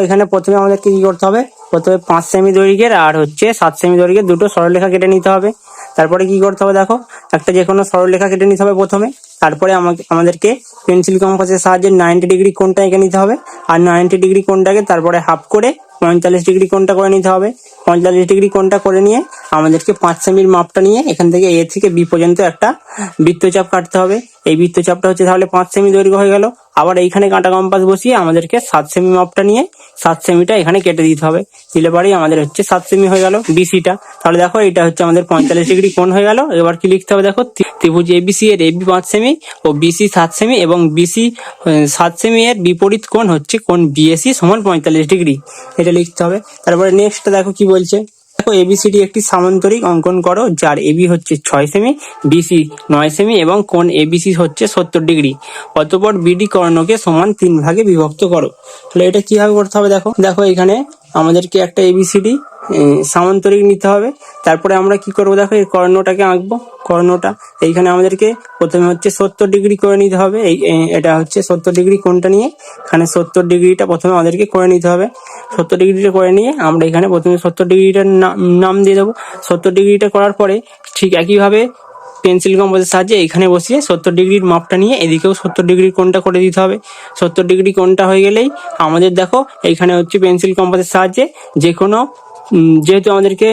এখানে প্রথমে আমাদেরকে কি করতে হবে, প্রথমে 5 সেমি দৈর্ঘ্যের আর হচ্ছে 7 সেমি দৈর্ঘ্যের দুটো সরলরেখা কেটে নিতে হবে। তারপরে কি করতে হবে দেখো, একটা যে কোনো সরলরেখা কেটে নিতে হবে প্রথমে। তারপরে আমাদেরকে পেন্সিল কম্পাসের সাহায্যে 90 ডিগ্রি কোণটা এঁকে নিতে হবে। আর 90 ডিগ্রি কোণটাকে তারপরে হাফ করে 45 ডিগ্রি কোণটা করে নিতে হবে। 45 ডিগ্রি কোণটা করে নিয়ে আমাদেরকে 5 সেমির মাপটা নিয়ে এখান থেকে এ থেকে বি পর্যন্ত একটা বৃত্তচাপ কাটতে হবে। এই বৃত্তচাপটা হচ্ছে তাহলে 5 সেমি দৈর্ঘ্য হয়ে গেল। আবার এইখানে কাঁটা কম্পাস বসিয়ে আমাদেরকে 7 সেমি মাপটা নিয়ে 7 সেমিটা এখানে কেটে দিতে হবে। দিলে পরেই আমাদের হচ্ছে 7 সেমি হয়ে গেল বিসিটা। তাহলে দেখো এটা হচ্ছে আমাদের 45 ডিগ্রি কোণ হয়ে গেল। এবার কি লিখতে হবে দেখো, ত্রিভুজ এবিসি এর এবি 5 সেমি ও বিসি 7 সেমি এবং বিসি 7 সেমি এর বিপরীত কোণ হচ্ছে কোণ বিএসি সমান 45 ডিগ্রি, এটা লিখতে হবে। তারপরে নেক্সট দেখো কি বলছে, দেখো এবিসিডি একটি সামান্তরিক অঙ্কন করো যার এবি হচ্ছে 6 সেমি, বিসি 9 সেমি এবং কোণ এবিসি হচ্ছে 70 ডিগ্রি। অতঃপর বিডি কর্ণকে সমান 3 ভাগে বিভক্ত করো। তাহলে এটা কিভাবে করতে হবে দেখো এখানে আমাদেরকে একটা এবিসিডি সামান্তরিক নিতে হবে। তারপরে আমরা কি করবো দেখো, এই কর্ণটাকে আঁকবো। কর্ণটা এইখানে আমাদেরকে প্রথমে হচ্ছে 70 ডিগ্রি করে নিতে হবে। এটা হচ্ছে 70 ডিগ্রি কোণটা নিয়ে এখানে 70 ডিগ্রিটা প্রথমে আমাদেরকে করে নিতে হবে। 70 ডিগ্রিটা করে নিয়ে আমরা এখানে প্রথমে 70 ডিগ্রিটার নাম দিয়ে দেবো। 70 ডিগ্রিটা করার পরে ঠিক একইভাবে পেন্সিল কম্পাসের সাহায্যে এখানে বসিয়ে 70 ডিগ্রির মাপটা নিয়ে এদিকেও 70 ডিগ্রির কোণটা করে দিতে হবে। 70 ডিগ্রি কোণটা হয়ে গেলেই আমাদের দেখো এইখানে হচ্ছে পেন্সিল কম্পাসের সাহায্যে যে কোনো যেহেতু আমাদেরকে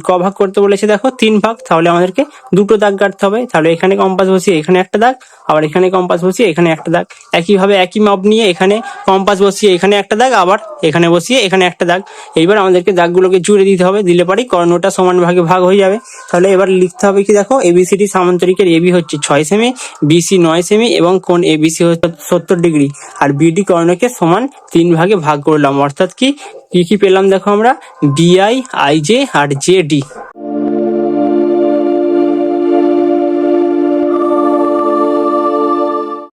ক ভাগ করতে বলেছে দেখো 3 ভাগ, তাহলে আমাদেরকে দুটো দাগ কাটতে হবে। তাহলে এখানে কম্পাস বসিয়ে এখানে একটা দাগ, আবার এখানে কম্পাস বসিয়ে এখানে একটা দাগ। একইভাবে একই মাপ নিয়ে এখানে কম্পাস বসিয়ে এখানে একটা দাগ, আবার এখানে বসিয়ে এখানে একটা দাগ। এইবার আমাদেরকে দাগগুলোকে জুড়ে দিতে হবে, দিলে পরেই কর্ণটা সমান ভাগে ভাগ হয়ে যাবে। তাহলে এবার লিখতে হবে কি দেখো, এবিসিডি সামান্তরিকের এবি হচ্ছে 6 সেমি, বিসি 9 সেমি এবং কোণ এবিসি হচ্ছে 70 ডিগ্রি। আর বিডি কর্ণকে সমান 3 ভাগে ভাগ করলাম, অর্থাৎ কি কি পেলাম দেখো আমরা, বিআই, আইজে আর জে ডি।